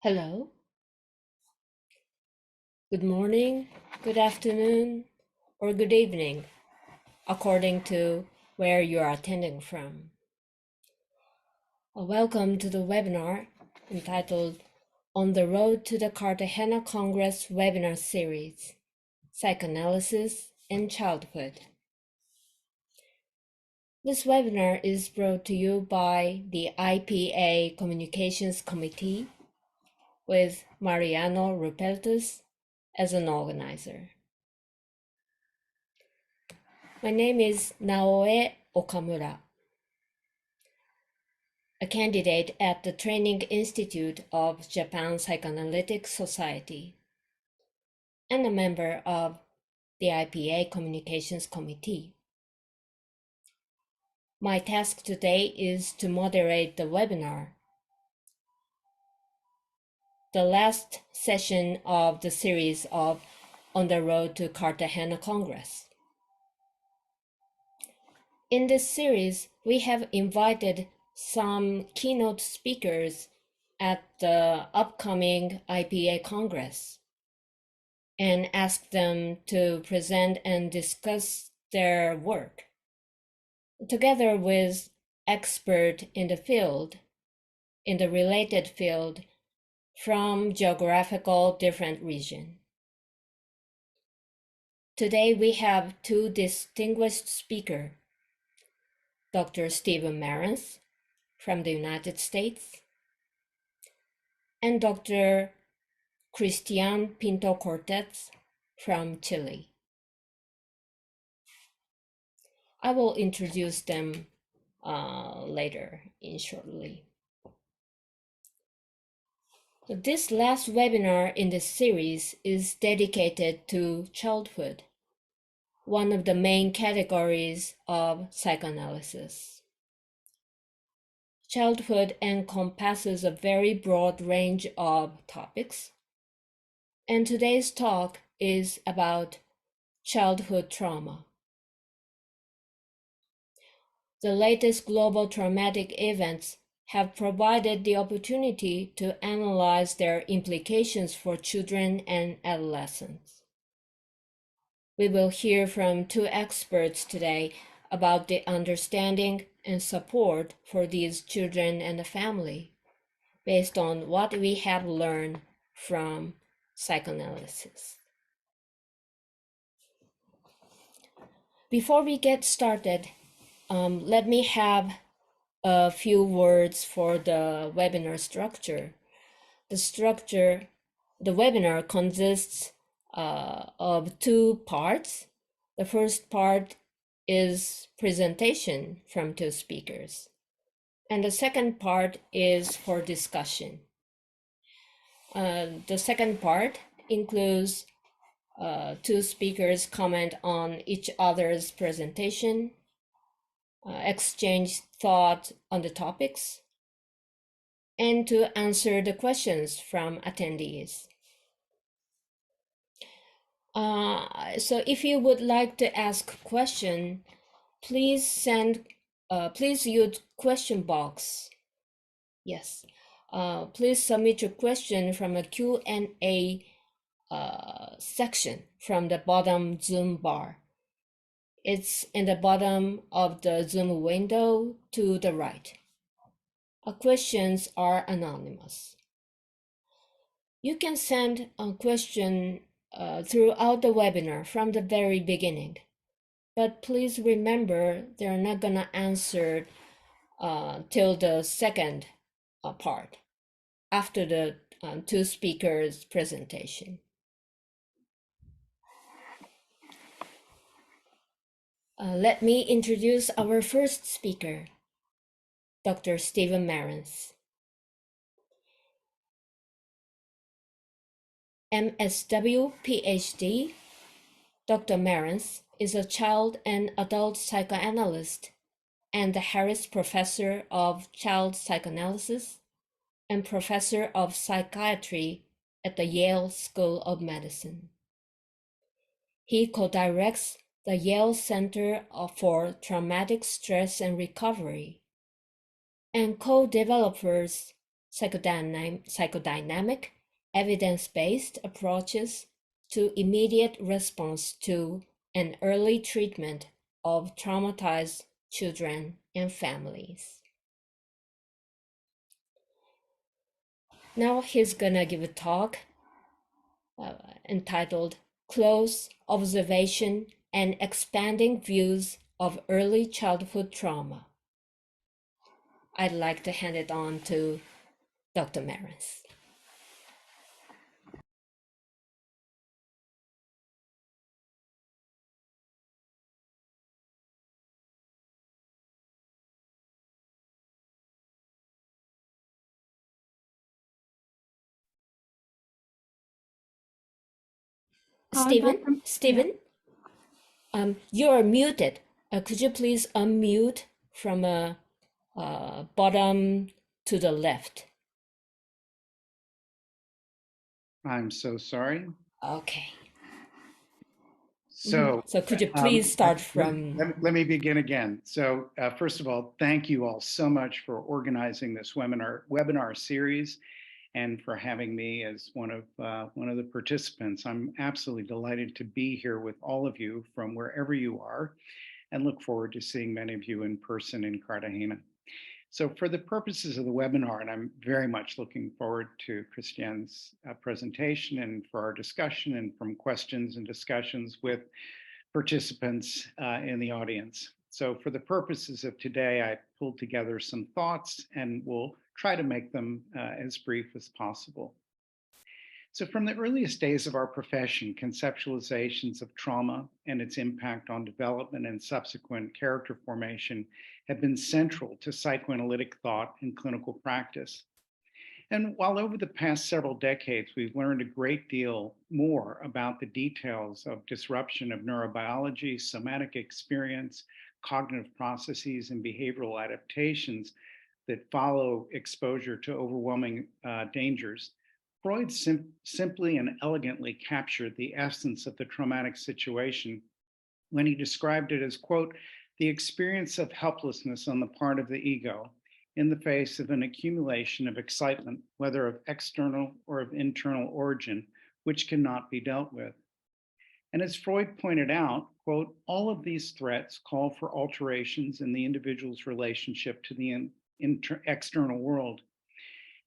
Hello, good morning, good afternoon, or good evening, according to where you are attending from. Welcome to the webinar entitled On the Road to the Cartagena Congress webinar series, Psychoanalysis in Childhood. This webinar is brought to you by the IPA Communications Committee with Mariano Rupeltus as an organizer. My name is Naoe Okamura, a candidate at the Training Institute of Japan Psychoanalytic Society and a member of the IPA Communications Committee. My task today is to moderate the webinar, the last session of the series of On the Road to Cartagena Congress. In this series, we have invited some keynote speakers at the upcoming IPA Congress and asked them to present and discuss their work, together with experts in the field, in the related field, from geographical different region. Today we have two distinguished speakers, Dr. Stephen Marans from the United States and Dr. Cristian Pinto Cortez from Chile. I will introduce them later shortly. This last webinar in this series is dedicated to childhood, one of the main categories of psychoanalysis. Childhood encompasses a very broad range of topics, and today's talk is about childhood trauma. The latest global traumatic events have provided the opportunity to analyze their implications for children and adolescents. We will hear from two experts today about the understanding and support for these children and the family, based on what we have learned from psychoanalysis. Before we get started, let me have a few words for the webinar structure. The webinar consists of two parts. The first part is presentation from two speakers, and the second part is for discussion. The second part includes two speakers comment on each other's presentation, exchange thoughts on the topics, and to answer the questions from attendees. So if you would like to ask a question, please use question box. Yes, please submit your question from a Q&A section from the bottom Zoom bar. It's in the bottom of the Zoom window to the right. Questions are anonymous. You can send a question throughout the webinar from the very beginning, but please remember they're not gonna answer till the second part, after the two speakers' presentation. Let me introduce our first speaker, Dr. Stephen Marans, MSW PhD. Dr. Marans is a child and adult psychoanalyst and the Harris Professor of Child Psychoanalysis and Professor of Psychiatry at the Yale School of Medicine. He co-directs the Yale Center for Traumatic Stress and Recovery and co-develops psychodynamic, evidence-based approaches to immediate response to and early treatment of traumatized children and families. Now he's gonna give a talk entitled Close Observation and Expanding Views of Early Childhood Trauma. I'd like to hand it on to Dr. Marans. Stephen, you're muted. Could you please unmute from bottom to the left? I'm so sorry. Okay. So, so could you please start from... Let me begin again. So first of all, thank you all so much for organizing this webinar series and for having me as one of the participants. I'm absolutely delighted to be here with all of you from wherever you are and look forward to seeing many of you in person in Cartagena. So for the purposes of the webinar, and I'm very much looking forward to Christiane's presentation and for our discussion and from questions and discussions with participants in the audience. So for the purposes of today, I pulled together some thoughts and we'll try to make them as brief as possible. So from the earliest days of our profession, conceptualizations of trauma and its impact on development and subsequent character formation have been central to psychoanalytic thought and clinical practice. And while over the past several decades, we've learned a great deal more about the details of disruption of neurobiology, somatic experience, cognitive processes, and behavioral adaptations that follow exposure to overwhelming dangers, Freud simply and elegantly captured the essence of the traumatic situation when he described it as, quote, the experience of helplessness on the part of the ego in the face of an accumulation of excitement, whether of external or of internal origin, which cannot be dealt with. And as Freud pointed out, quote, all of these threats call for alterations in the individual's relationship to the external world.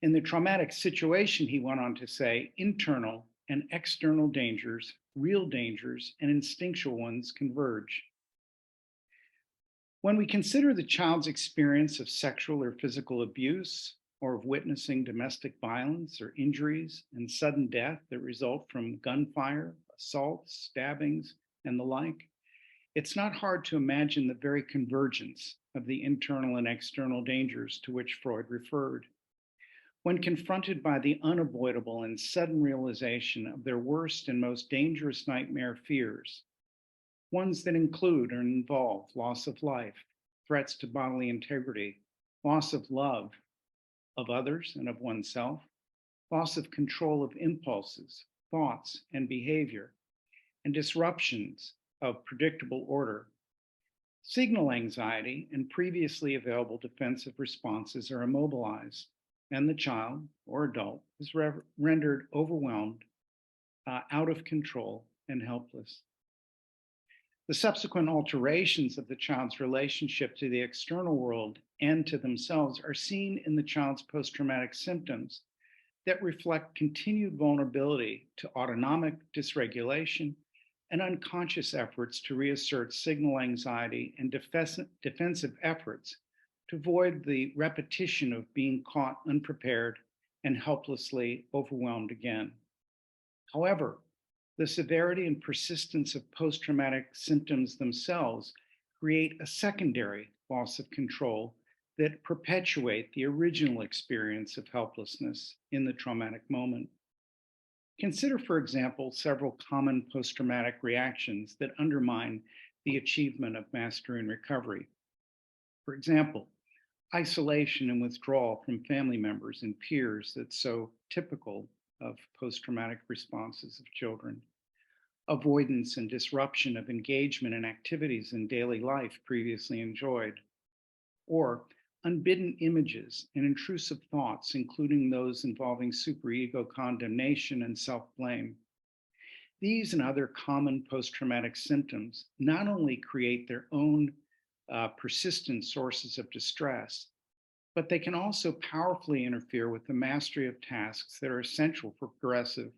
In the traumatic situation, he went on to say, internal and external dangers, real dangers, and instinctual ones converge. When we consider the child's experience of sexual or physical abuse, or of witnessing domestic violence or injuries and sudden death that result from gunfire, assaults, stabbings, and the like, it's not hard to imagine the very convergence of the internal and external dangers to which Freud referred. When confronted by the unavoidable and sudden realization of their worst and most dangerous nightmare fears, ones that include or involve loss of life, threats to bodily integrity, loss of love of others and of oneself, loss of control of impulses, thoughts, and behavior, and disruptions of predictable order, signal anxiety and previously available defensive responses are immobilized, and the child or adult is rendered overwhelmed, out of control, and helpless. The subsequent alterations of the child's relationship to the external world and to themselves are seen in the child's post-traumatic symptoms that reflect continued vulnerability to autonomic dysregulation and unconscious efforts to reassert signal anxiety and defensive efforts to avoid the repetition of being caught unprepared and helplessly overwhelmed again. However, the severity and persistence of post-traumatic symptoms themselves create a secondary loss of control that perpetuate the original experience of helplessness in the traumatic moment. Consider, for example, several common post-traumatic reactions that undermine the achievement of mastery and recovery. For example, isolation and withdrawal from family members and peers that's so typical of post-traumatic responses of children. Avoidance and disruption of engagement in activities in daily life previously enjoyed. Or Unbidden images and intrusive thoughts, including those involving superego condemnation and self-blame. These and other common post-traumatic symptoms not only create their own persistent sources of distress, but they can also powerfully interfere with the mastery of tasks that are essential for progressive,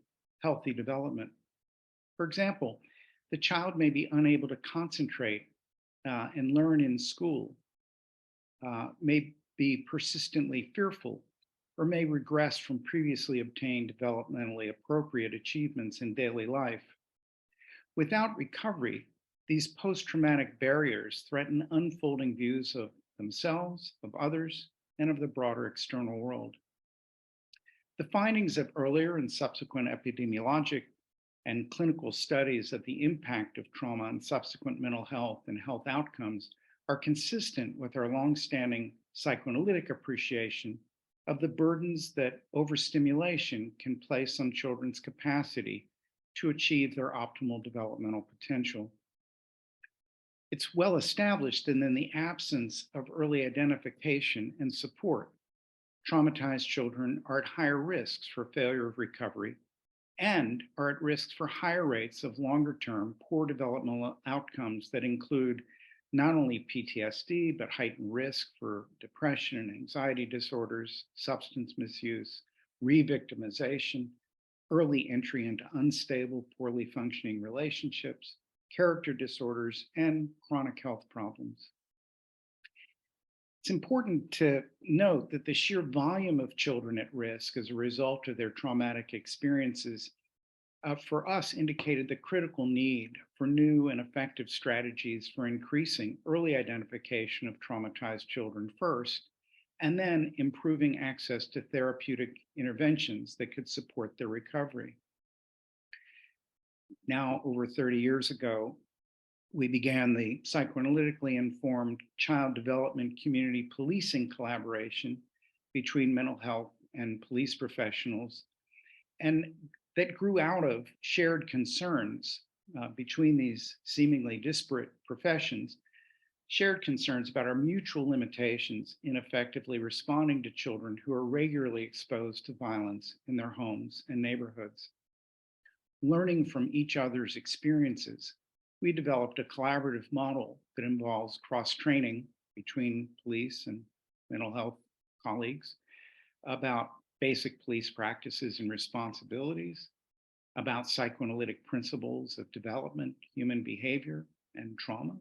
healthy development. For example, the child may be unable to concentrate and learn in school, may be persistently fearful, or may regress from previously obtained developmentally appropriate achievements in daily life. Without recovery, these post traumatic barriers threaten unfolding views of themselves, of others, and of the broader external world. The findings of earlier and subsequent epidemiologic and clinical studies of the impact of trauma on subsequent mental health and health outcomes are consistent with our longstanding psychoanalytic appreciation of the burdens that overstimulation can place on children's capacity to achieve their optimal developmental potential. It's well established that in the absence of early identification and support, traumatized children are at higher risks for failure of recovery and are at risk for higher rates of longer term poor developmental outcomes that include not only PTSD, but heightened risk for depression and anxiety disorders, substance misuse, re-victimization, early entry into unstable, poorly functioning relationships, character disorders, and chronic health problems. It's important to note that the sheer volume of children at risk as a result of their traumatic experiences for us indicated the critical need for new and effective strategies for increasing early identification of traumatized children first, and then improving access to therapeutic interventions that could support their recovery. Now, over 30 years ago, we began the psychoanalytically informed child development community policing collaboration between mental health and police professionals. And that grew out of shared concerns between these seemingly disparate professions, shared concerns about our mutual limitations in effectively responding to children who are regularly exposed to violence in their homes and neighborhoods. Learning from each other's experiences, we developed a collaborative model that involves cross-training between police and mental health colleagues about basic police practices and responsibilities, about psychoanalytic principles of development, human behavior, and trauma,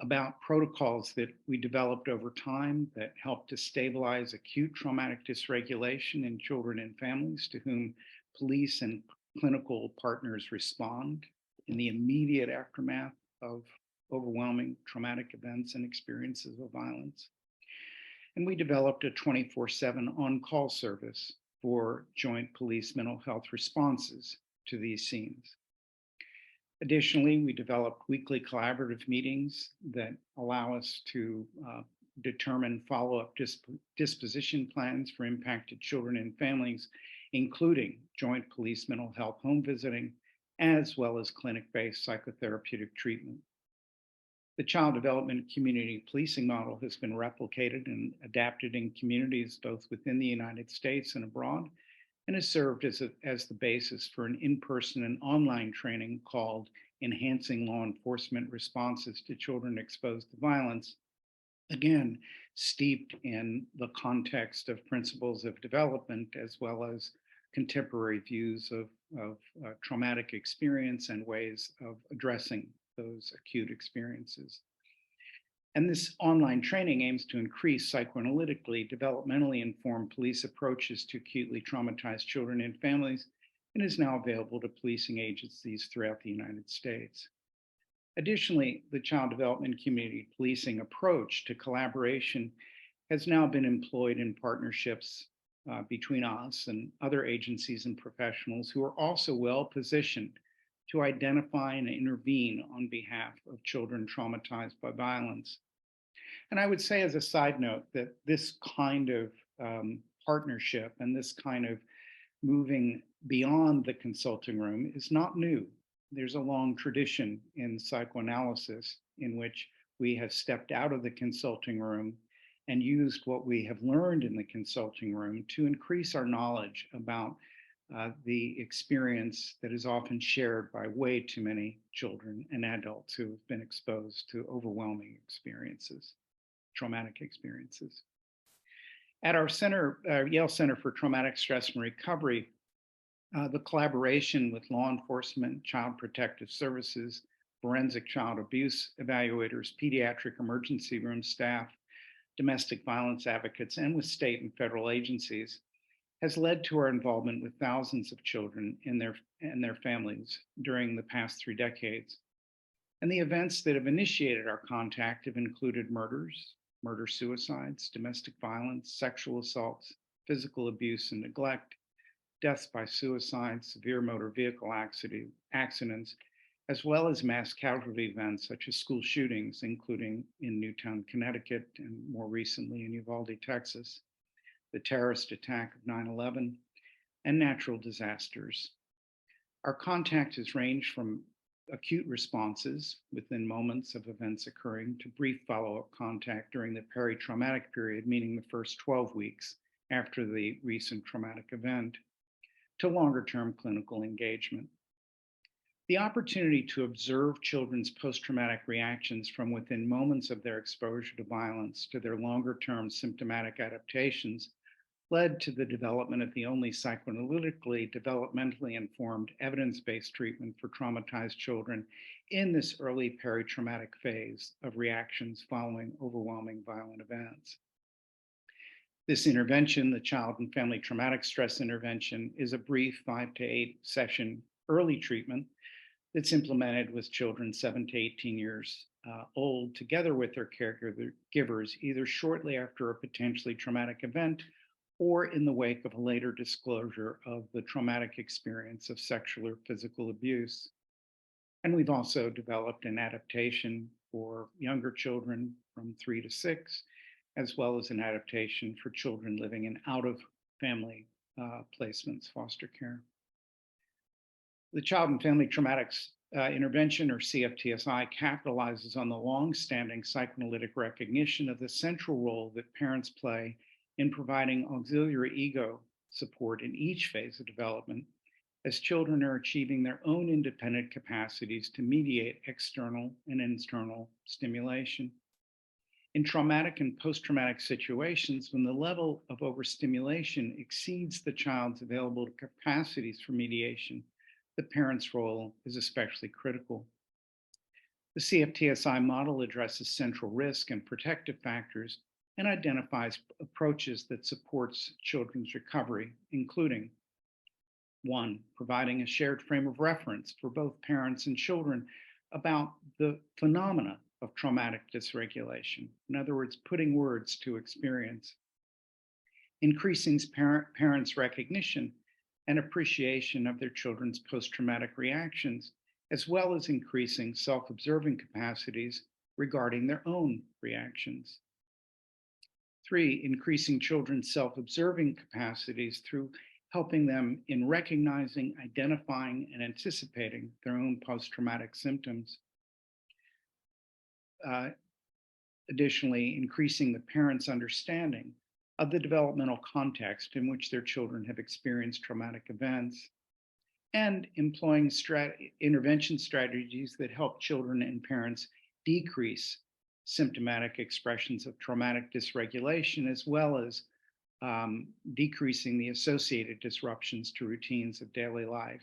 about protocols that we developed over time that help to stabilize acute traumatic dysregulation in children and families to whom police and clinical partners respond in the immediate aftermath of overwhelming traumatic events and experiences of violence. And we developed a 24/7 on-call service for joint police mental health responses to these scenes. Additionally, we developed weekly collaborative meetings that allow us to determine follow-up disposition plans for impacted children and families, including joint police mental health home visiting, as well as clinic-based psychotherapeutic treatment. The child development community policing model has been replicated and adapted in communities both within the United States and abroad, and has served as the basis for an in-person and online training called Enhancing Law Enforcement Responses to Children Exposed to Violence, again, steeped in the context of principles of development as well as contemporary views of traumatic experience and ways of addressing those acute experiences. And this online training aims to increase psychoanalytically, developmentally informed police approaches to acutely traumatized children and families, and is now available to policing agencies throughout the United States. Additionally, the child development community policing approach to collaboration has now been employed in partnerships between us and other agencies and professionals who are also well positioned to identify and intervene on behalf of children traumatized by violence. And I would say, as a side note, that this kind of partnership and this kind of moving beyond the consulting room is not new. There's a long tradition in psychoanalysis in which we have stepped out of the consulting room and used what we have learned in the consulting room to increase our knowledge about the experience that is often shared by way too many children and adults who have been exposed to overwhelming experiences, traumatic experiences. At our center, Yale Center for Traumatic Stress and Recovery, the collaboration with law enforcement, child protective services, forensic child abuse evaluators, pediatric emergency room staff, domestic violence advocates, and with state and federal agencies has led to our involvement with thousands of children and their families during the past 3 decades. And the events that have initiated our contact have included murders, murder-suicides, domestic violence, sexual assaults, physical abuse and neglect, deaths by suicide, severe motor vehicle accidents, as well as mass casualty events such as school shootings, including in Newtown, Connecticut, and more recently in Uvalde, Texas, the terrorist attack of 9/11, and natural disasters. Our contact has ranged from acute responses within moments of events occurring to brief follow-up contact during the peri-traumatic period, meaning the first 12 weeks after the recent traumatic event, to longer-term clinical engagement. The opportunity to observe children's post-traumatic reactions from within moments of their exposure to violence to their longer-term symptomatic adaptations led to the development of the only psychoanalytically developmentally informed evidence-based treatment for traumatized children in this early peri-traumatic phase of reactions following overwhelming violent events. This intervention, the Child and Family Traumatic Stress Intervention, is a brief 5 to 8 session early treatment that's implemented with children 7 to 18 years old, together with their caregivers, either shortly after a potentially traumatic event or in the wake of a later disclosure of the traumatic experience of sexual or physical abuse. And we've also developed an adaptation for younger children from 3 to 6, as well as an adaptation for children living in out-of-family placements, foster care. The Child and Family Traumatic Intervention, or CFTSI, capitalizes on the long-standing psychoanalytic recognition of the central role that parents play in providing auxiliary ego support in each phase of development as children are achieving their own independent capacities to mediate external and internal stimulation. In traumatic and post-traumatic situations, when the level of overstimulation exceeds the child's available capacities for mediation, the parent's role is especially critical. The CFTSI model addresses central risk and protective factors and identifies approaches that supports children's recovery, including 1, providing a shared frame of reference for both parents and children about the phenomena of traumatic dysregulation. In other words, putting words to experience. Increasing parents' recognition and appreciation of their children's post-traumatic reactions, as well as increasing self-observing capacities regarding their own reactions. 3, increasing children's self-observing capacities through helping them in recognizing, identifying, and anticipating their own post-traumatic symptoms. Additionally, increasing the parents' understanding of the developmental context in which their children have experienced traumatic events, and employing intervention strategies that help children and parents decrease symptomatic expressions of traumatic dysregulation, as well as decreasing the associated disruptions to routines of daily life.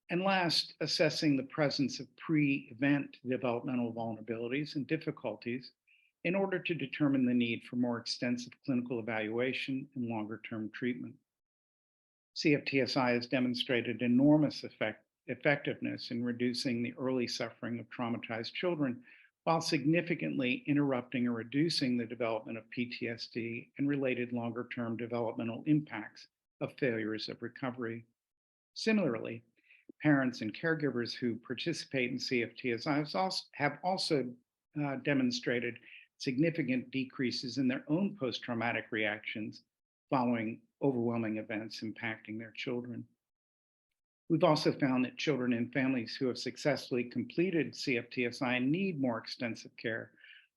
And last, assessing the presence of pre-event developmental vulnerabilities and difficulties in order to determine the need for more extensive clinical evaluation and longer-term treatment. CFTSI has demonstrated enormous effectiveness in reducing the early suffering of traumatized children while significantly interrupting or reducing the development of PTSD and related longer-term developmental impacts of failures of recovery. Similarly, parents and caregivers who participate in CFTSI have also demonstrated significant decreases in their own post-traumatic reactions following overwhelming events impacting their children. We've also found that children in families who have successfully completed CFTSI and need more extensive care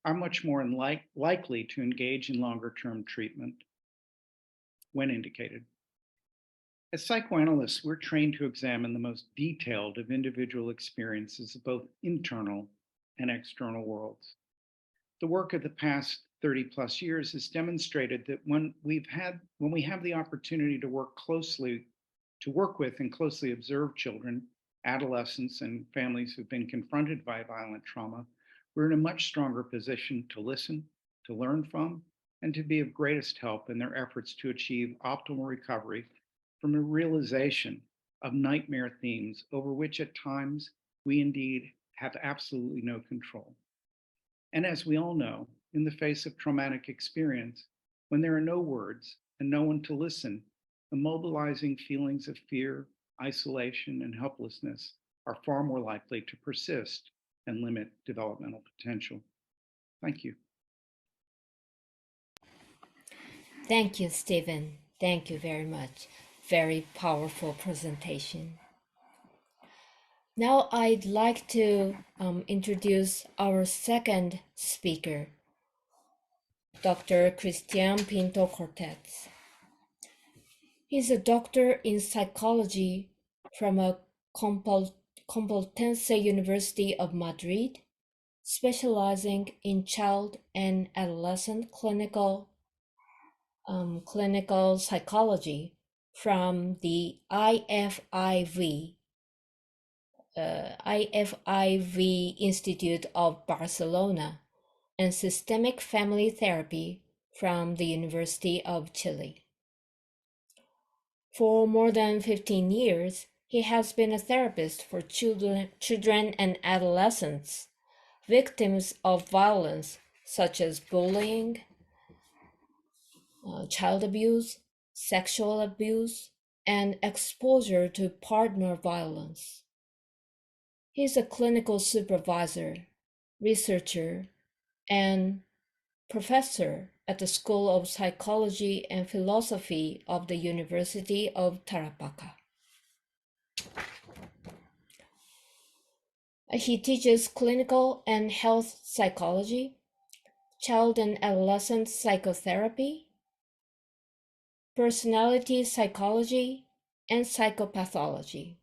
are much more likely to engage in longer-term treatment when indicated. As psychoanalysts, we're trained to examine the most detailed of individual experiences of both internal and external worlds. The work of the past 30 plus years has demonstrated that when we have the opportunity to work with and closely observe children, adolescents, and families who've been confronted by violent trauma, we're in a much stronger position to listen, to learn from, and to be of greatest help in their efforts to achieve optimal recovery from a realization of nightmare themes over which at times we indeed have absolutely no control. And as we all know, in the face of traumatic experience, when there are no words and no one to listen, the mobilizing feelings of fear, isolation, and helplessness are far more likely to persist and limit developmental potential. Thank you. Thank you, Stephen. Thank you very much. Very powerful presentation. Now I'd like to introduce our second speaker, Dr. Cristian Pinto Cortez. He's a doctor in psychology from a Complutense University of Madrid, specializing in child and adolescent clinical psychology from the IFIV Institute of Barcelona, and systemic family therapy from the University of Chile. For more than 15 years, he has been a therapist for children and adolescents, victims of violence such as bullying, child abuse, sexual abuse, and exposure to partner violence. He's a clinical supervisor, researcher, and professor at the School of Psychology and Philosophy of the University of Tarapacá. He teaches clinical and health psychology, child and adolescent psychotherapy, personality psychology, and psychopathology.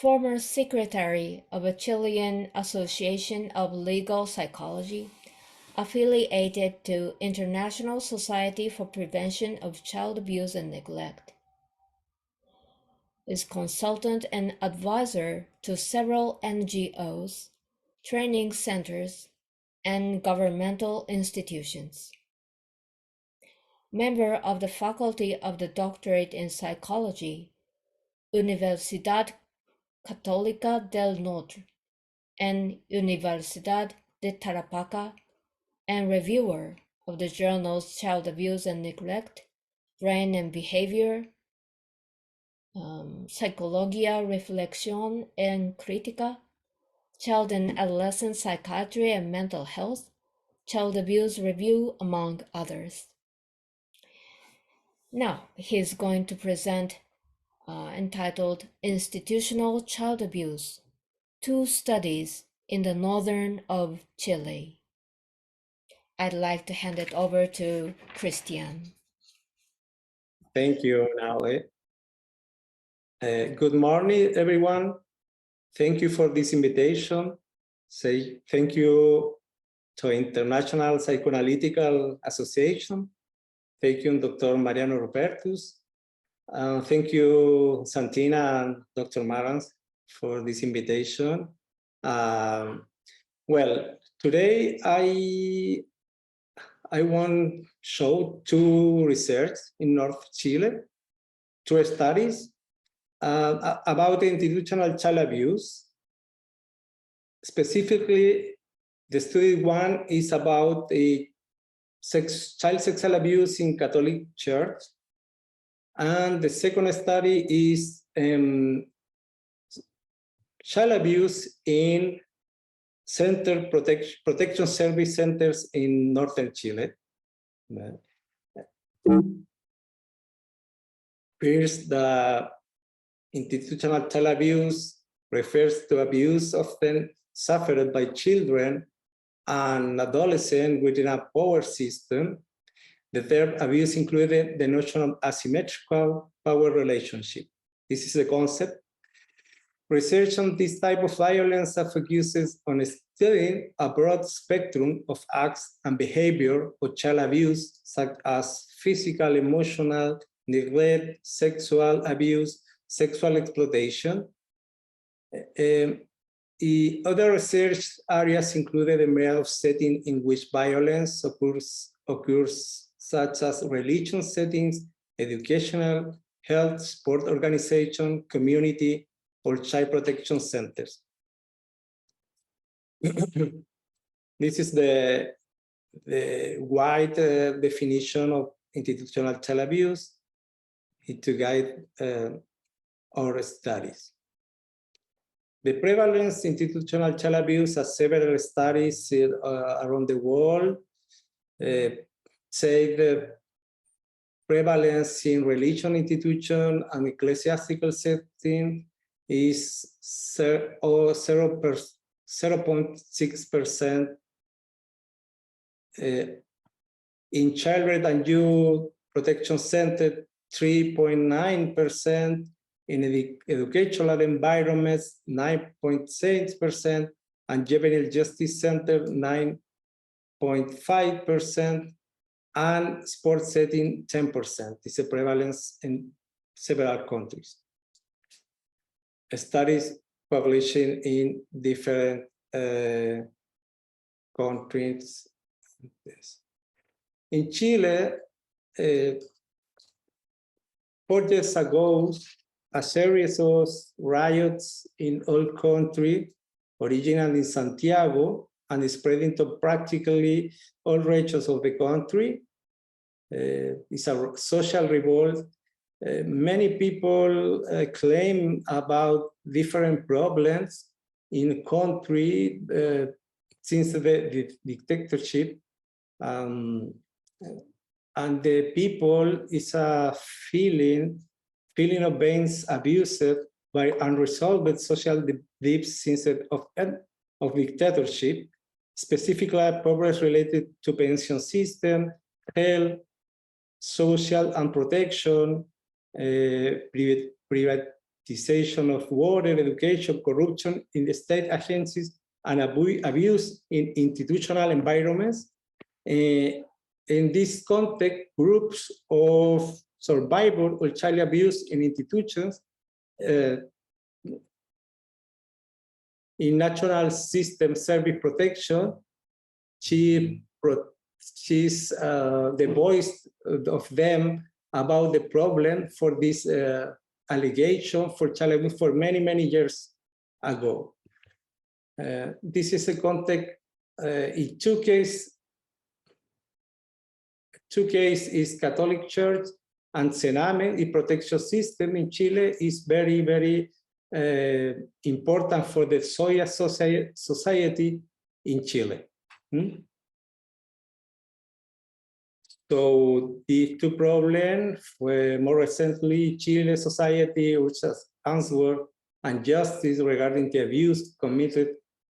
Former secretary of a Chilean Association of Legal Psychology, affiliated to International Society for Prevention of Child Abuse and Neglect. Is consultant and advisor to several NGOs, training centers, and governmental institutions. Member of the faculty of the Doctorate in Psychology, Universidad Católica del Norte, and Universidad de Tarapacá, and reviewer of the journals Child Abuse and Neglect, Brain and Behavior, Psicologia, Reflexión and Crítica, Child and Adolescent Psychiatry and Mental Health, Child Abuse Review, among others. Now, he's going to present entitled Institutional Child Abuse, Two Studies in the Northern of Chile. I'd like to hand it over to Cristian. Thank you, Naue. Good morning, everyone. Thank you for this invitation. Say thank you to International Psychoanalytical Association. Thank you, Dr. Mariano Rupertus. Thank you, Santina and Dr. Marans, for this invitation. Well, today I want to show two research in North Chile, two studies about institutional child abuse. Specifically, the study one is about the child sexual abuse in Catholic Church. And the second study is child abuse in protection service centers in northern Chile. First, the institutional child abuse refers to abuse often suffered by children and adolescents within a power system. The term abuse included the notion of asymmetrical power relationship. This is a concept. Research on this type of violence focuses on studying a broad spectrum of acts and behavior of child abuse, such as physical, emotional, neglect, sexual abuse, sexual exploitation. Other research areas included a myriad of settings in which violence occurs, such as religion settings, educational, health, sport organization, community, or child protection centers. This is the wide definition of institutional child abuse to guide our studies. The prevalence of institutional child abuse, as several studies around the world say the prevalence in religion institution and ecclesiastical setting is 0.6%. In children and youth protection center, 3.9%. In educational environments, 9.6%, and juvenile justice center, 9.5%, and sports setting, 10%. It's a prevalence in several countries. Studies publishing in different countries. In Chile, 4 years ago, a series of riots in all country, originally in Santiago, and spreading to practically all regions of the country. It's a social revolt. Many people claim about different problems in the country since the dictatorship. And the people is a feeling of being abused by unresolved social debts since of dictatorship, specifically problems related to pension system, health, social and protection, privatization of water, education, corruption in the state agencies, and abuse in institutional environments. In this context, groups of survivors of child abuse in institutions in National System Service Protection, she's the voice of them about the problem for this allegation for child abuse for many years ago. This is a context in two cases is Catholic Church and Sename, the protection system in Chile is very important for the Soya society in Chile. So these two problems were more recently Chile society, which has answered and justice regarding the abuse committed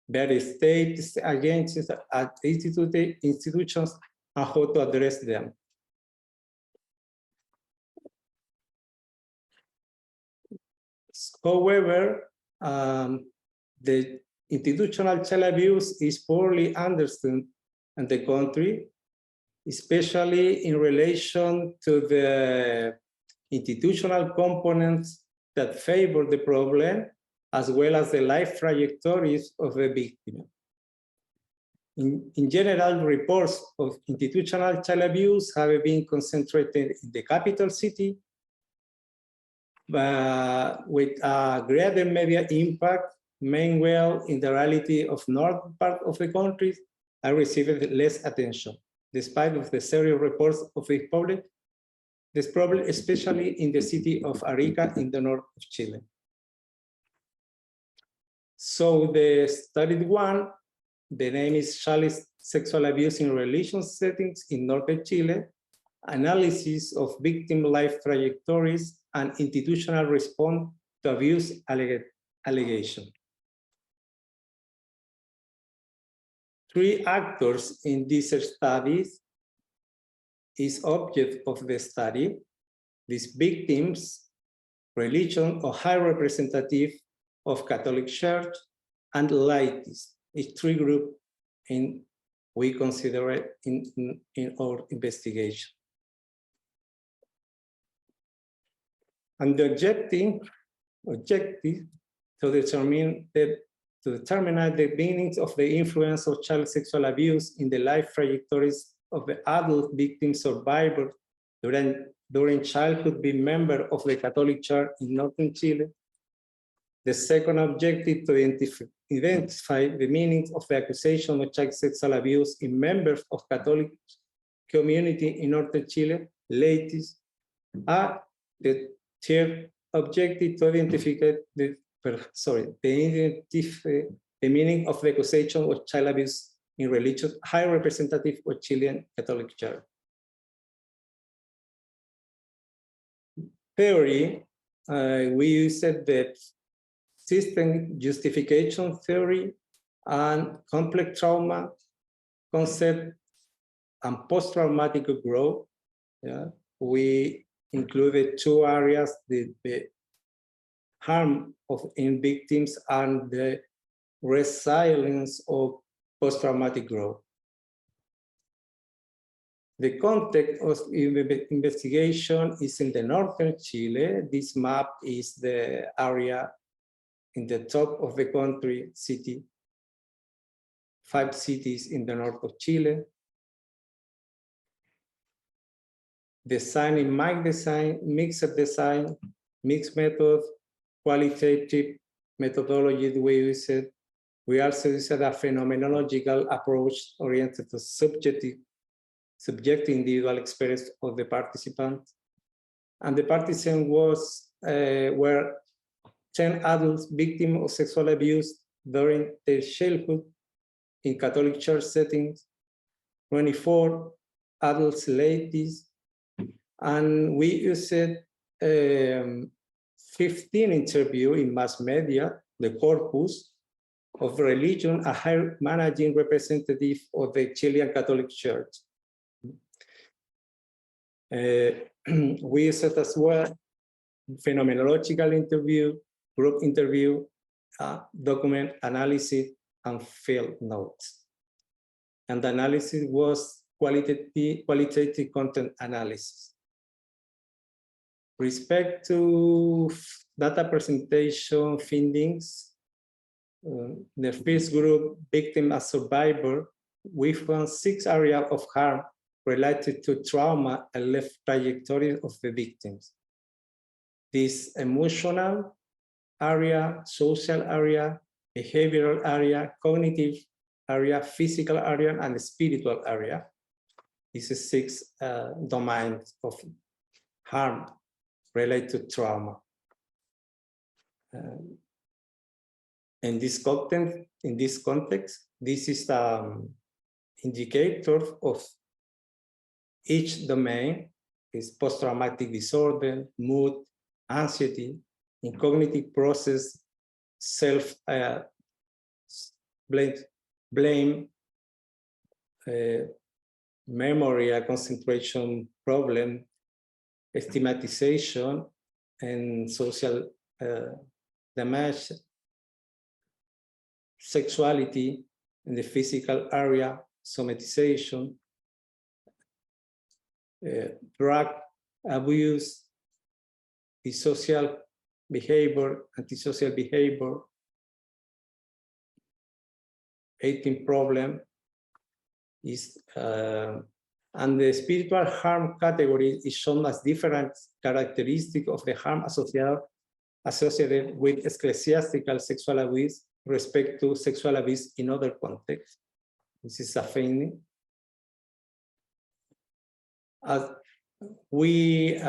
by the states, agencies, institutions, and how to address them. However, the institutional child abuse is poorly understood in the country, especially in relation to the institutional components that favor the problem, as well as the life trajectories of the victim. In general, reports of institutional child abuse have been concentrated in the capital city, with a greater media impact. Meanwhile, in the reality of northern part of the country, I received less attention, despite of the serious reports of this problem, especially in the city of Arica in the north of Chile. So the studied one, the name is Child Sexual Abuse in Religious Settings in northern Chile. analysis of victim life trajectories, and institutional response to abuse allegation. 3 actors in these studies is object of the study. These victims, religion or high representative of Catholic Church, and laities. It's 3 groups we consider it in our investigation. And the objective to determine the meanings of the influence of child sexual abuse in the life trajectories of the adult victim survivor during childhood, being member of the Catholic Church in Northern Chile. The second objective to identify the meanings of the accusation of child sexual abuse in members of Catholic community in Northern Chile, ladies. The third objective to identify the meaning of the accusation of child abuse in religious high representative of Chilean Catholic Church. Theory, we used the system justification theory and complex trauma concept and post-traumatic growth. Yeah. We included 2 areas, the harm in victims and the resilience of post-traumatic growth. The context of investigation is in the northern Chile. This map is the area in the top of the country, 5 cities in the north of Chile. Design in mic design, mixed design, mixed method, qualitative methodology. We also used a phenomenological approach oriented to subjective individual experience of the participant. And the participant were 10 adults victims of sexual abuse during their childhood in Catholic Church settings, 24 adults ladies, and we used 15 interviews in mass media, the corpus of religion, a high managing representative of the Chilean Catholic Church. We used as well phenomenological interview, group interview, document analysis, and field notes. And the analysis was qualitative content analysis. Respect to data presentation findings, the first group, victim as survivor, we found 6 areas of harm related to trauma and life trajectory of the victims. This emotional area, social area, behavioral area, cognitive area, physical area, and spiritual area. This is 6 domains of harm related to trauma. In this context, this is the indicator of each domain is post-traumatic disorder, mood, anxiety, in cognitive process, blame, memory, concentration problem, stigmatization, and social damage, sexuality in the physical area, somatization, drug abuse, antisocial behavior, eating problem is, and the spiritual harm category is shown as different characteristic of the harm associated with ecclesiastical sexual abuse respect to sexual abuse in other contexts. This is a finding. As we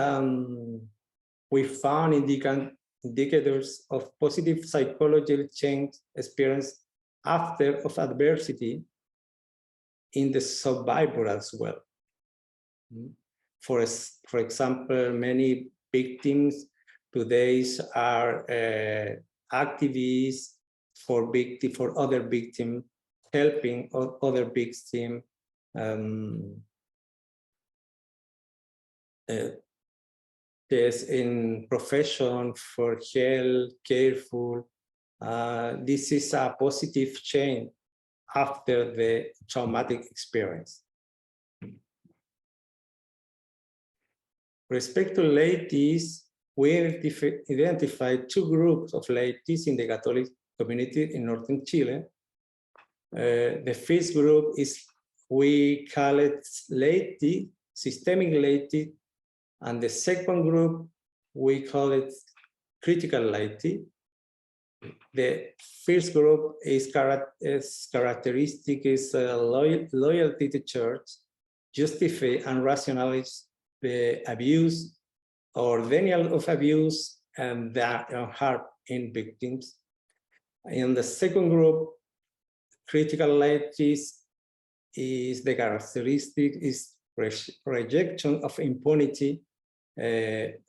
found indicators of positive psychological change experienced after of adversity in the survivor as well. For example, many victims today are activists for other victims, helping other victims. There's in profession for help, careful. This is a positive change after the traumatic experience. Respect to laities, we identified two groups of laities in the Catholic community in northern Chile. The first group is, we call it laity, systemic laity, and the second group, we call it critical laity. The first group is characteristic is loyalty to church, justify and rationalize the abuse or denial of abuse and that harm in victims. In the second group, critical laities is the characteristic is rejection of impunity.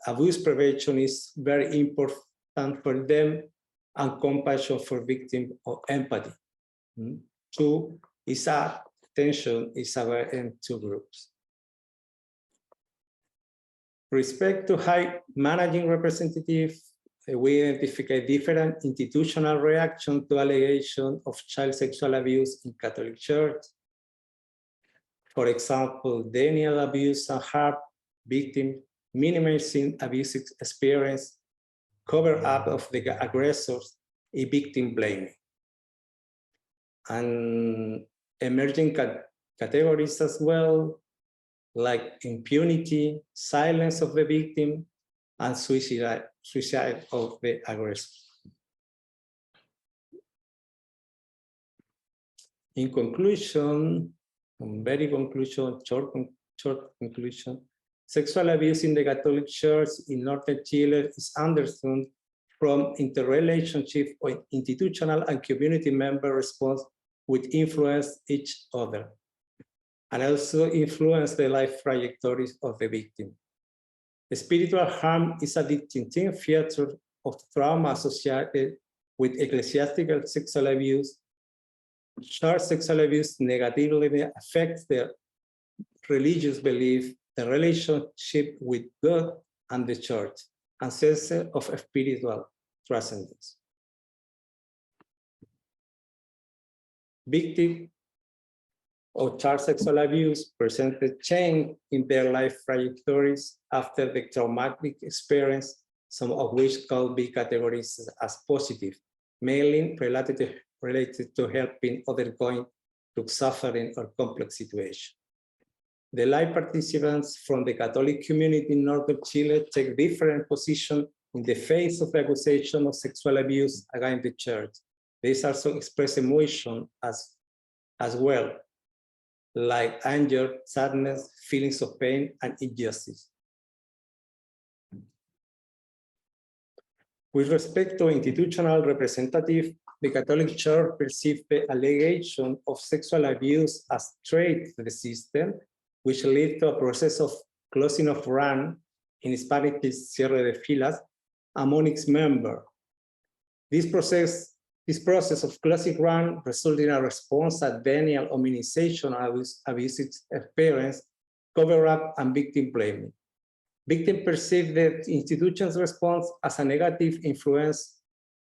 Abuse prevention is very important for them, and compassion for victim or empathy. Two is a tension is in two groups. Respect to high managing representative, we identify different institutional reaction to allegation of child sexual abuse in Catholic Church. For example, denial abuse and harm victim, minimizing abuse experience, cover up of the aggressors, a victim blaming. And emerging categories as well, like impunity, silence of the victim, and suicide of the aggressor. In conclusion, short conclusion, sexual abuse in the Catholic Church in northern Chile is understood from interrelationship with institutional and community member response which influence each other and also influence the life trajectories of the victim. The spiritual harm is a distinctive feature of trauma associated with ecclesiastical sexual abuse. Church sexual abuse negatively affects the religious belief, the relationship with God and the church, and sense of spiritual transcendence. Victims of child sexual abuse present a change in their life trajectories after the traumatic experience, some of which can be categorized as positive, mainly related to helping others going through suffering or complex situations. The live participants from the Catholic community in northern Chile take different positions in the face of the accusation of sexual abuse against the church. These also express emotion as well, like anger, sadness, feelings of pain, and injustice. With respect to institutional representative, the Catholic Church perceived the allegation of sexual abuse as threat to the system, which led to a process of closing of run, in Spanish is cierre de filas, among its members. This process of closing run resulted in a response at denial or minimization of abuse experience, cover-up, and victim blaming. Victims perceive the institution's response as a negative influence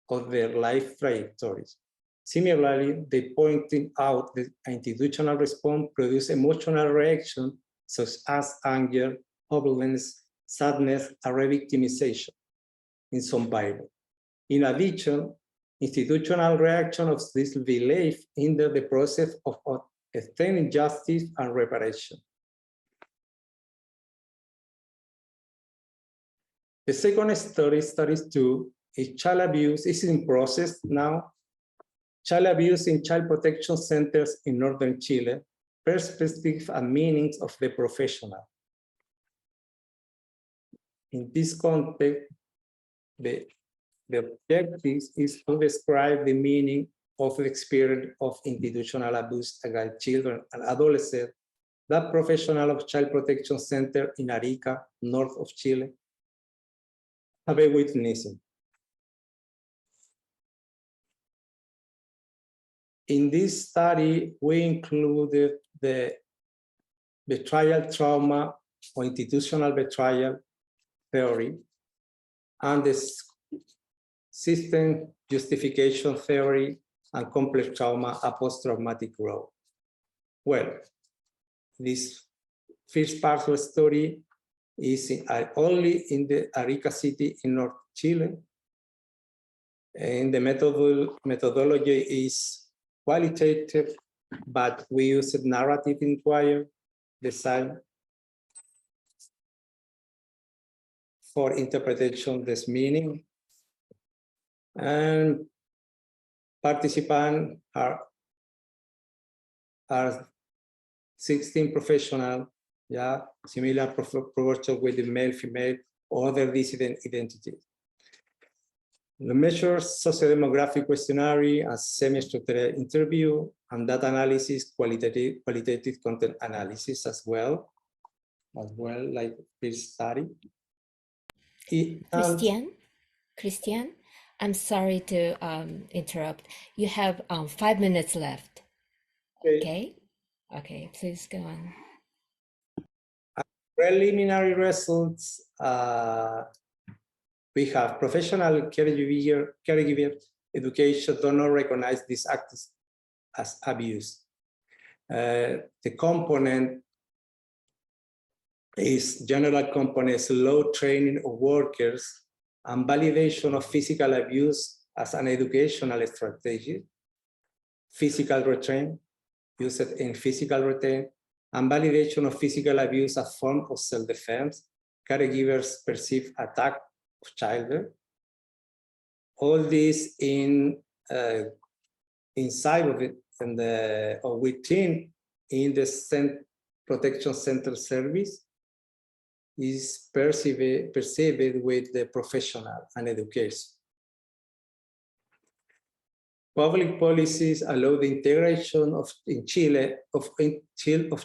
of their life trajectories. Similarly, they pointed out that institutional response produces emotional reactions such as anger, hopelessness, sadness, and re-victimization in some Bible. In addition, institutional reaction of this belief hinder the process of obtaining justice and reparation. The second story, study 2, is child abuse is in process now. Child abuse in child protection centers in northern Chile, perspective and meanings of the professional. In this context, the objective is to describe the meaning of the experience of institutional abuse against children and adolescents that professional of Child Protection Center in Arica, north of Chile, have a witnessing. In this study, we included the betrayal trauma or institutional betrayal theory and the system justification theory and complex trauma and post-traumatic growth. Well, this first part of the story is only in the Arica city in North Chile. And the methodology is qualitative, but we use a narrative inquiry design for interpretation of this meaning. And participants are 16 professionals, yeah, similar proportion with the male, female, or other dissident identities. The measures socio-demographic questionnaire, a semi-structured interview, and data analysis, qualitative content analysis as well like this study. Christian, I'm sorry to interrupt. You have 5 minutes left. Okay, please go on. Preliminary results. We have professional caregiver education do not recognize these acts as abuse. The component is general components, low training of workers, and validation of physical abuse as an educational strategy, physical restraint, used in physical restraint, and validation of physical abuse as form of self-defense, caregivers perceive attack of children. All this inside of it or within in the protection center service is perceived with the professional and education. Public policies allow the integration in Chile of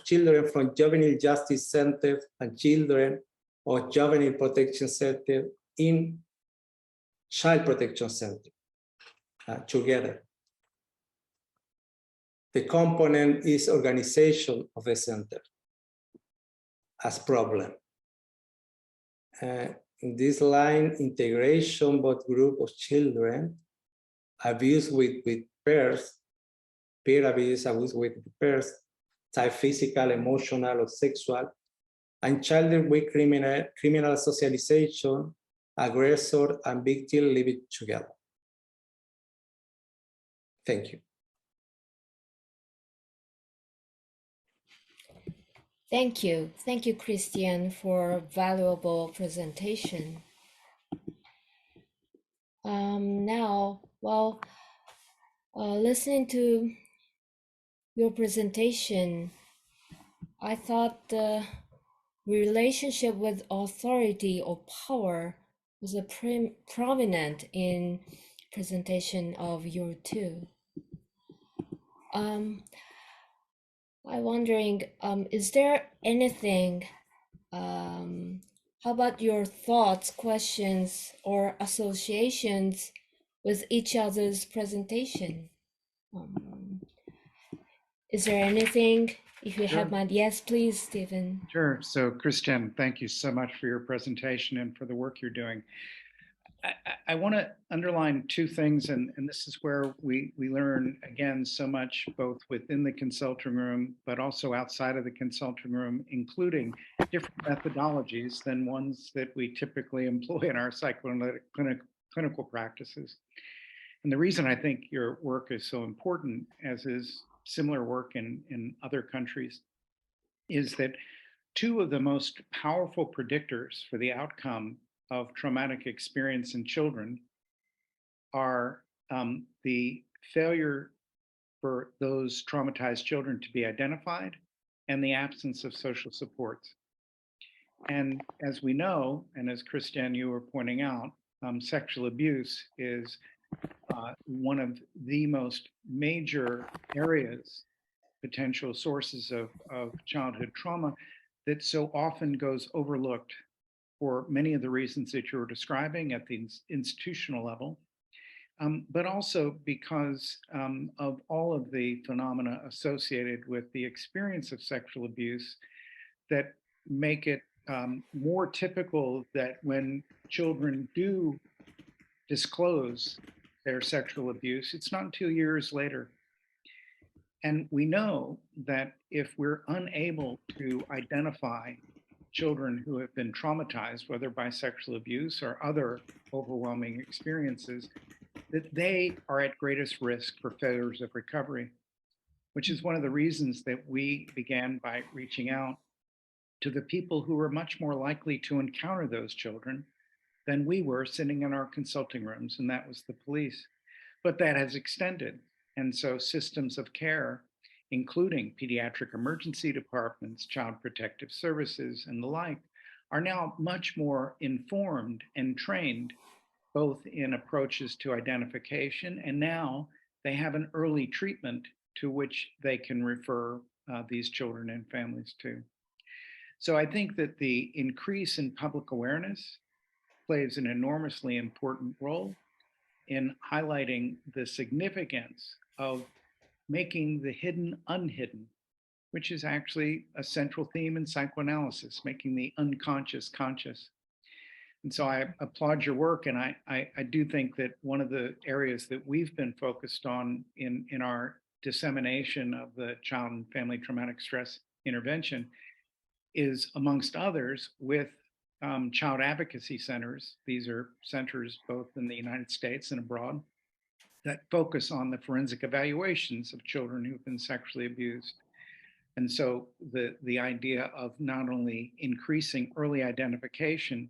children from juvenile justice centers and children or juvenile protection center in child protection center together. The component is organization of the center as problem. In this line, integration, both group of children, abuse with peers, peer abuse with peers, type physical, emotional, or sexual, and children with criminal socialization, aggressor and victim living together. Thank you. Thank you, Christian, for a valuable presentation. Now, listening to your presentation, I thought the relationship with authority or power was a prominent in presentation of your two. I'm wondering, is there anything, how about your thoughts, questions, or associations with each other's presentation? Is there anything, if you have mind? Yes, please, Stephen. Sure. So, Christian, thank you so much for your presentation and for the work you're doing. I want to underline two things, and this is where we learn, again, so much, both within the consulting room, but also outside of the consulting room, including different methodologies than ones that we typically employ in our psychoanalytic clinical practices. And the reason I think your work is so important, as is similar work in other countries, is that two of the most powerful predictors for the outcome of traumatic experience in children are the failure for those traumatized children to be identified and the absence of social supports. And as we know, and as Christian, you were pointing out, sexual abuse is one of the most major areas potential sources of childhood trauma that so often goes overlooked for many of the reasons that you're describing at the institutional level, but also because of all of the phenomena associated with the experience of sexual abuse that make it more typical that when children do disclose their sexual abuse, it's not until years later. And we know that if we're unable to identify children who have been traumatized, whether by sexual abuse or other overwhelming experiences, that they are at greatest risk for failures of recovery, which is one of the reasons that we began by reaching out to the people who were much more likely to encounter those children than we were sitting in our consulting rooms, and that was the police. But that has extended. And so systems of care, including pediatric emergency departments, child protective services, and the like, are now much more informed and trained both in approaches to identification, and now they have an early treatment to which they can refer these children and families to. So I think that the increase in public awareness plays an enormously important role in highlighting the significance of making the hidden unhidden, which is actually a central theme in psychoanalysis, making the unconscious conscious. And so I applaud your work, and I do think that one of the areas that we've been focused on in our dissemination of the child and family traumatic stress intervention is, amongst others, with child advocacy centers. These are centers both in the United States and abroad that focus on the forensic evaluations of children who've been sexually abused. And so the idea of not only increasing early identification,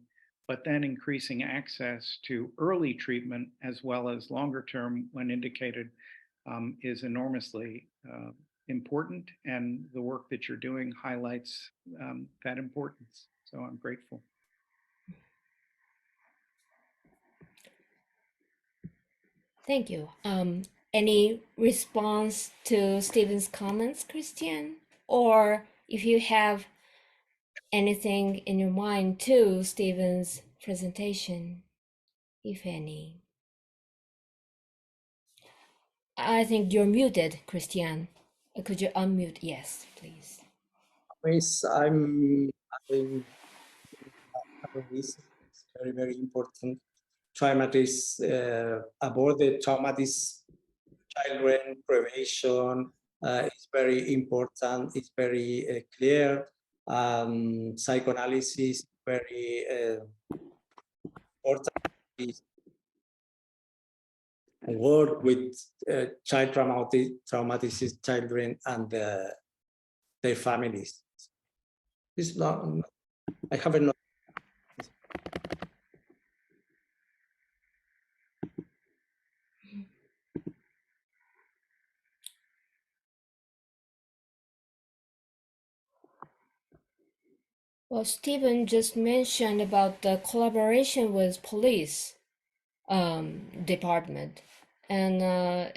but then increasing access to early treatment as well as longer term when indicated is enormously important. And the work that you're doing highlights that importance. So I'm grateful. Thank you. Any response to Stephen's comments, Christian? Or if you have anything in your mind to Stephen's presentation, if any? I think you're muted, Christian. Could you unmute? Yes, please. Yes, I'm this is very, very important. Traumatis, about the traumatis children prevention is very important. It's very clear. Psychoanalysis very important. Work with child traumatized children and their families. It's not. I haven't. Well, Stephen just mentioned about the collaboration with police department, and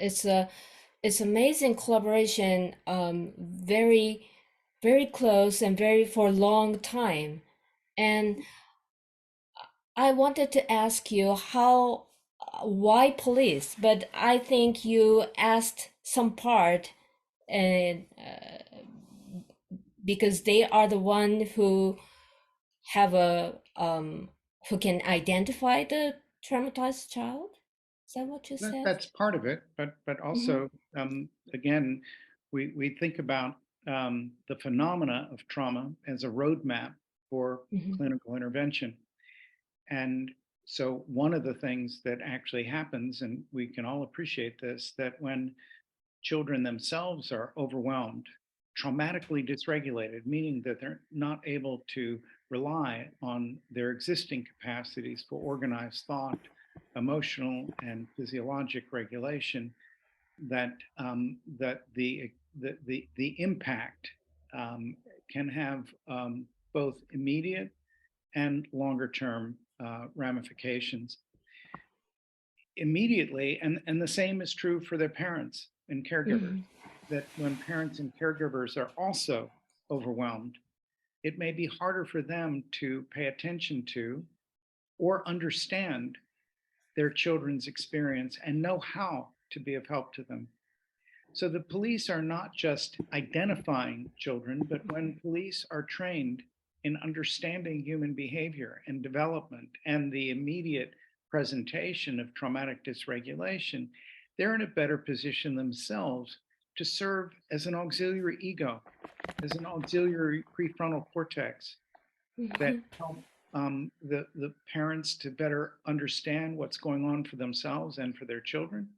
it's amazing collaboration, very close and very for a long time. And I wanted to ask you why police, but I think you asked some part, and because they are the one who have who can identify the traumatized child. Is that what you said? That's part of it, but also again, we think about the phenomena of trauma as a roadmap for clinical intervention. And so one of the things that actually happens, and we can all appreciate this, that when children themselves are overwhelmed, traumatically dysregulated, meaning that they're not able to rely on their existing capacities for organized thought, emotional and physiologic regulation, that the impact can have both immediate and longer term ramifications. Immediately, and the same is true for their parents and caregivers. that when parents and caregivers are also overwhelmed, it may be harder for them to pay attention to or understand their children's experience and know how to be of help to them. So the police are not just identifying children, but when police are trained in understanding human behavior and development and the immediate presentation of traumatic dysregulation, they're in a better position themselves to serve as an auxiliary ego, as an auxiliary prefrontal cortex that help the parents to better understand what's going on for themselves and for their children,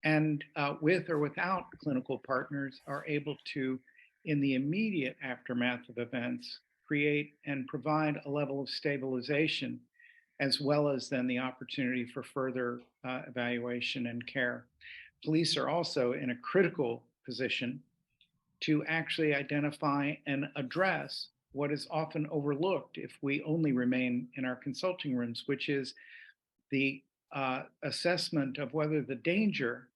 and with or without clinical partners are able to, in the immediate aftermath of events, create and provide a level of stabilization, as well as then the opportunity for further evaluation and care. Police are also in a critical position to actually identify and address what is often overlooked if we only remain in our consulting rooms, which is the assessment of whether the danger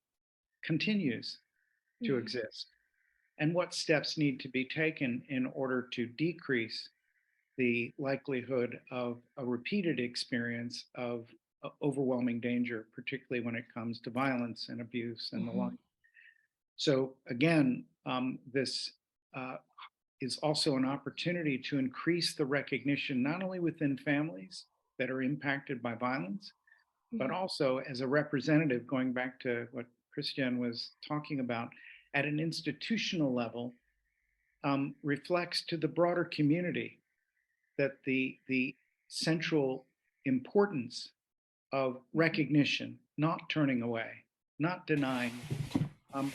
continues to exist and what steps need to be taken in order to decrease the likelihood of a repeated experience of overwhelming danger, particularly when it comes to violence and abuse and the like. So again, this is also an opportunity to increase the recognition, not only within families that are impacted by violence, but also as a representative, going back to what Christian was talking about, at an institutional level, reflects to the broader community that the central importance of recognition, not turning away, not denying,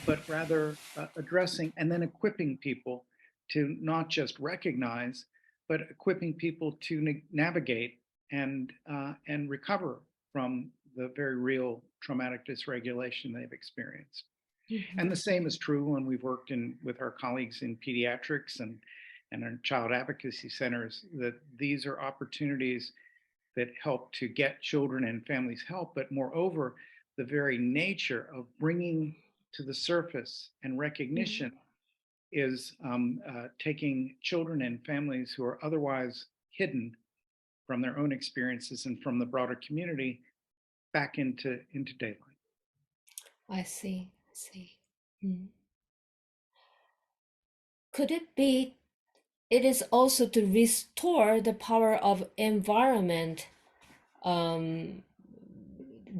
but rather addressing and then equipping people to not just recognize, but equipping people to navigate and recover from the very real traumatic dysregulation they've experienced. And the same is true when we've worked with our colleagues in pediatrics and our child advocacy centers, that these are opportunities that help to get children and families help, but moreover, the very nature of bringing to the surface and recognition is taking children and families who are otherwise hidden from their own experiences and from the broader community back into daylight. I see. Could it be it is also to restore the power of environment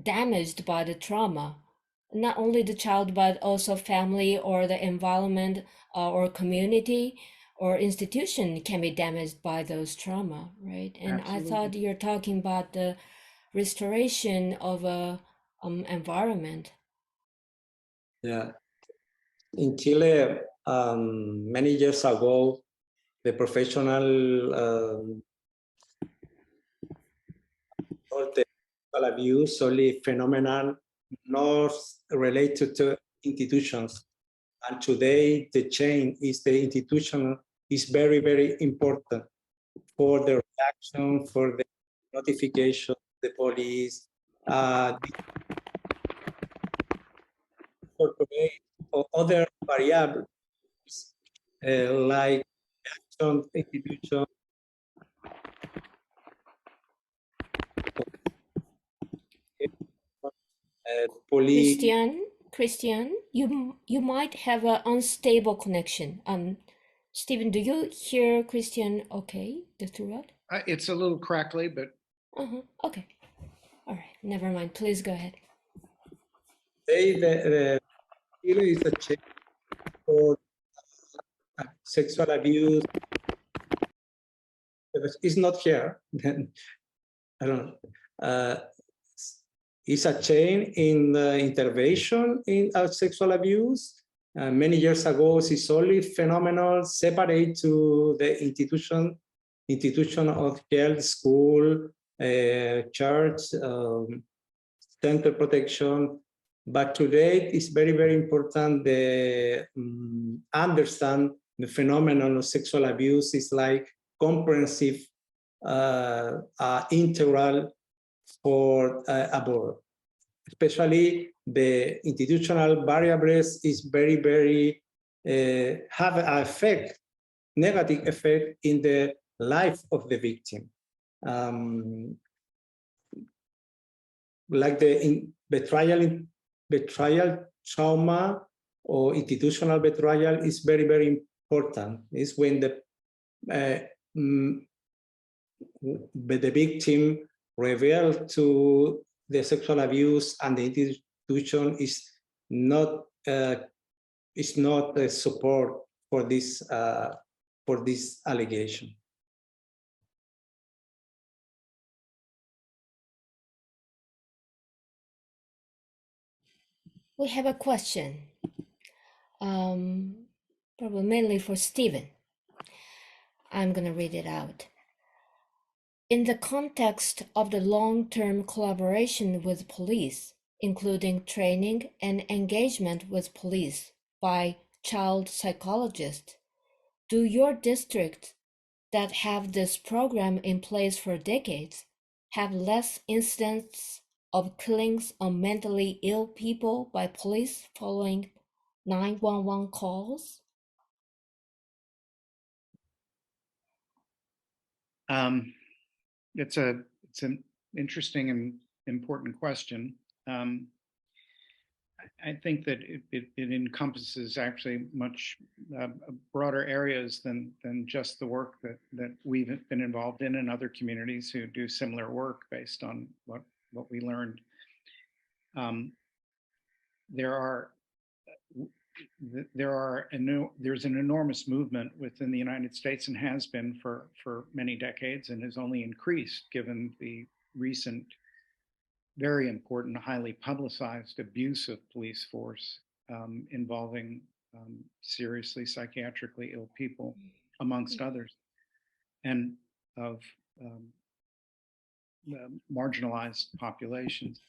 damaged by the trauma? Not only the child, but also family or the environment or community or institution can be damaged by those trauma, right? And Absolutely. I thought you're talking about the restoration of a environment. Yeah. In Chile, many years ago, the professional or the sexual abuse only phenomenon not related to institutions. And today, the chain is the institution is very, very important for the reaction, for the notification, the police, incorporate other variables like action, institution, police. Christian, you might have an unstable connection. Stephen, do you hear Christian okay throughout? It's a little crackly, but okay. All right, never mind. Please go ahead. The is a check for sexual abuse. It's not here. Then I don't know. It's a chain in the intervention in sexual abuse. Many years ago, it's only phenomenal separate to the institution of health, school, church, center protection. But today, it's very, very important to understand the phenomenon of sexual abuse is like comprehensive, integral for abroad. especially the institutional variables is very have an effect, negative effect in the life of the victim. Like the betrayal trauma or institutional betrayal is very important. It's when the victim revealed to the sexual abuse and the institution is not a support for this allegation. We have a question, probably mainly for Stephen. I'm going to read it out. In the context of the long-term collaboration with police, including training and engagement with police by child psychologists, do your districts that have this program in place for decades have less incidents of killings of mentally ill people by police following 911 calls? It's an interesting and important question. I think that it encompasses actually much broader areas than just the work that we've been involved in and other communities who do similar work based on what we learned. There's an enormous movement within the United States and has been for many decades and has only increased given the recent, very important, highly publicized abuse of police force involving seriously psychiatrically ill people, amongst others, and of marginalized populations.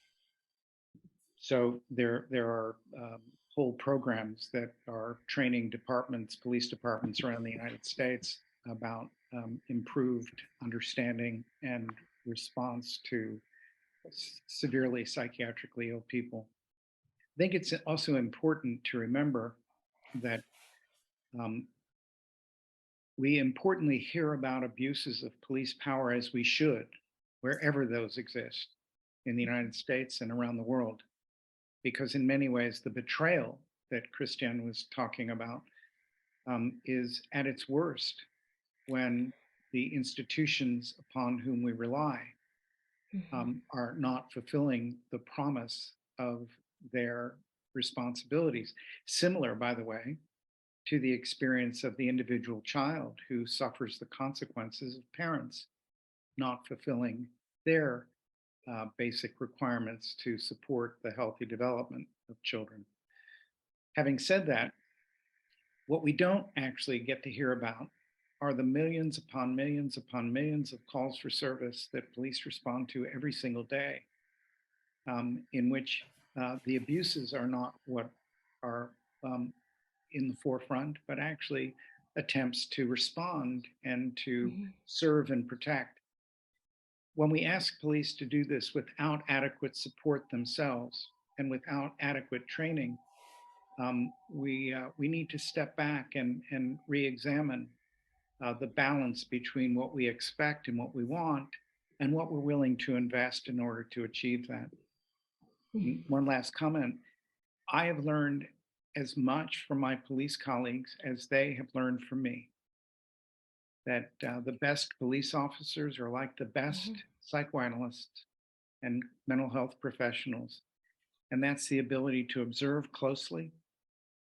So there are whole programs that are training departments, police departments around the United States about improved understanding and response to severely psychiatrically ill people. I think it's also important to remember that we importantly hear about abuses of police power as we should, wherever those exist in the United States and around the world. Because in many ways, the betrayal that Christian was talking about is at its worst when the institutions upon whom we rely are not fulfilling the promise of their responsibilities. Similar, by the way, to the experience of the individual child who suffers the consequences of parents not fulfilling their basic requirements to support the healthy development of children. Having said that, what we don't actually get to hear about are the millions upon millions upon millions of calls for service that police respond to every single day, in which the abuses are not what are in the forefront, but actually attempts to respond and to serve and protect. When we ask police to do this without adequate support themselves and without adequate training, we need to step back and re-examine the balance between what we expect and what we want and what we're willing to invest in order to achieve that. One last comment. I have learned as much from my police colleagues as they have learned from me. That the best police officers are like the best psychoanalysts and mental health professionals. And that's the ability to observe closely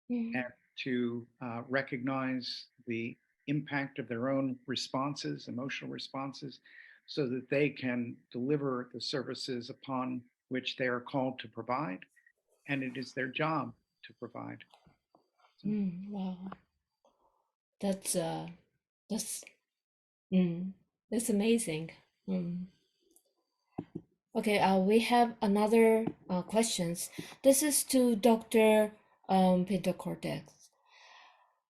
and to recognize the impact of their own responses, emotional responses, so that they can deliver the services upon which they are called to provide. And it is their job to provide. Wow. That's amazing. Okay, we have another questions. This is to Dr. Pinto Cortex.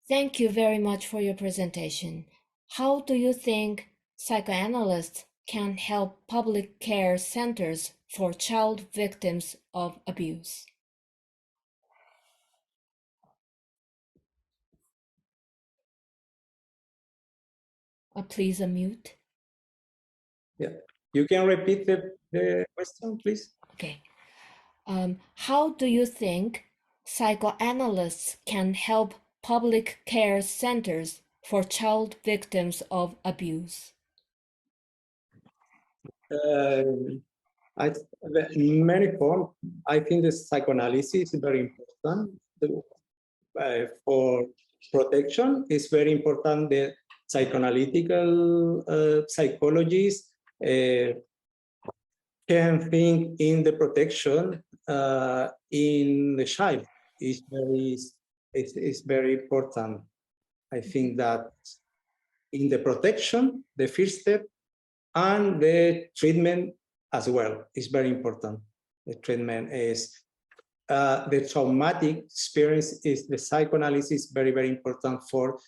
Thank you very much for your presentation. How do you think psychoanalysts can help public care centers for child victims of abuse? Please unmute. Yeah, you can repeat the question, please. Okay. How do you think psychoanalysts can help public care centers for child victims of abuse? In many forms, I think the psychoanalysis is very important for protection. It's very important that psychoanalytical psychologists can think in the protection in the child. It's very important. I think that in the protection, the first step, and the treatment as well is very important. The treatment is the traumatic experience is the psychoanalysis very, very important for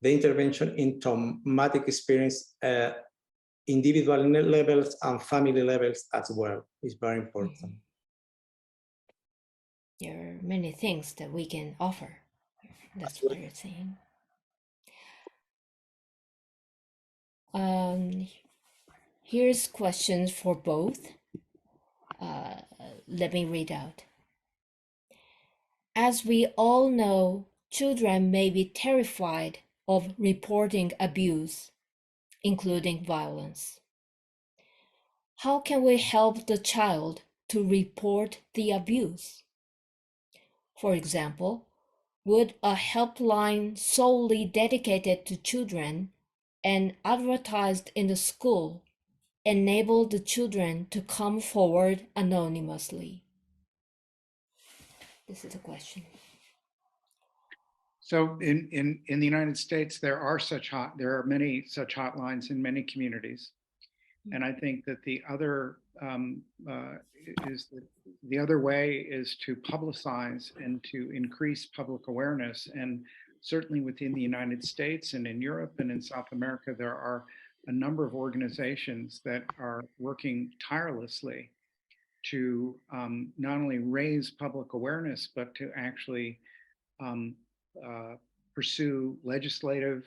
the intervention in traumatic experience, individual levels and family levels as well is very important. There are many things that we can offer. That's what you're saying. Here's questions for both. Let me read out. As we all know, children may be terrified of reporting abuse, including violence. How can we help the child to report the abuse? For example, would a helpline solely dedicated to children and advertised in the school enable the children to come forward anonymously? This is a question. So in the United States, there are many such hotlines in many communities. And I think that the other way is to publicize and to increase public awareness. And certainly within the United States and in Europe and in South America, there are a number of organizations that are working tirelessly to not only raise public awareness, but to actually pursue legislative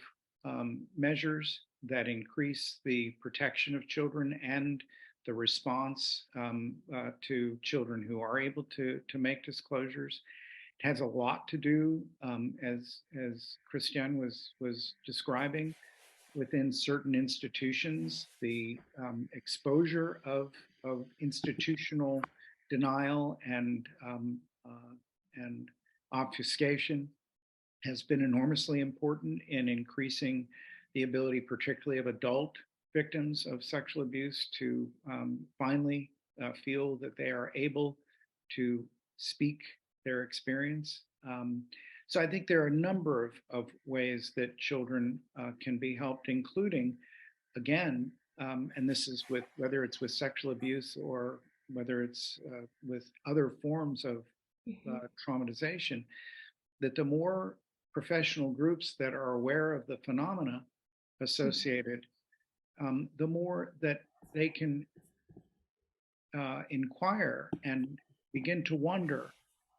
measures that increase the protection of children and the response to children who are able to make disclosures. It has a lot to do, as Christian was describing, within certain institutions, the exposure of institutional denial and obfuscation has been enormously important in increasing the ability, particularly of adult victims of sexual abuse, to finally feel that they are able to speak their experience. So I think there are a number of ways that children can be helped, including, again, and this is with whether it's with sexual abuse or whether it's with other forms of traumatization, that the more professional groups that are aware of the phenomena associated, the more that they can inquire and begin to wonder,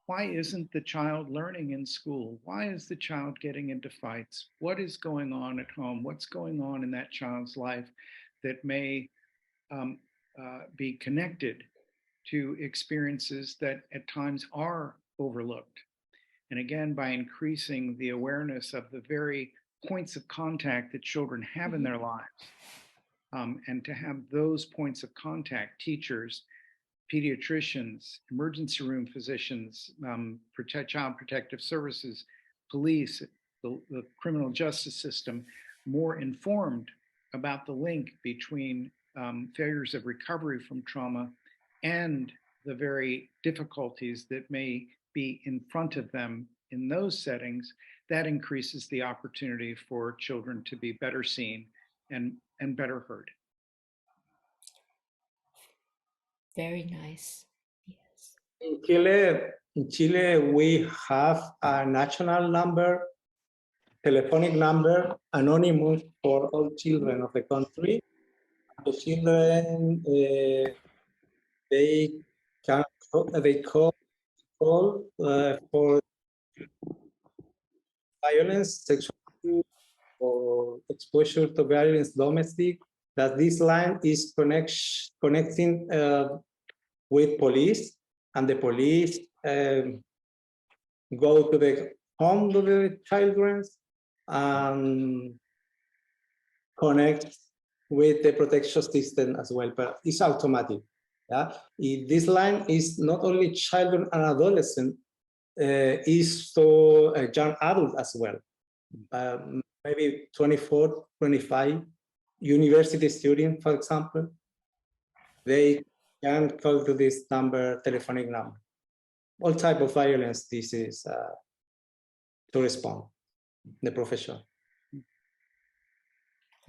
why isn't the child learning in school? Why is the child getting into fights? What is going on at home? What's going on in that child's life that may be connected to experiences that at times are overlooked? And again, by increasing the awareness of the very points of contact that children have in their lives, and to have those points of contact, teachers, pediatricians, emergency room physicians, child protective services, police, the criminal justice system, more informed about the link between failures of recovery from trauma and the very difficulties that may be in front of them in those settings, that increases the opportunity for children to be better seen and better heard. Very nice. Yes. In Chile, we have a national number, telephonic number, anonymous for all children of the country. The children, they can they call for violence, sexual abuse, or exposure to violence domestic. That this line is connecting with police, and the police go to the home of the children and connect with the protection system as well, but it's automatic. Yeah, this line is not only children and adolescent, is so young adult as well. Maybe 24, 25 university student, for example, they can call to this number, telephonic number. All type of violence, this is to respond, the profession.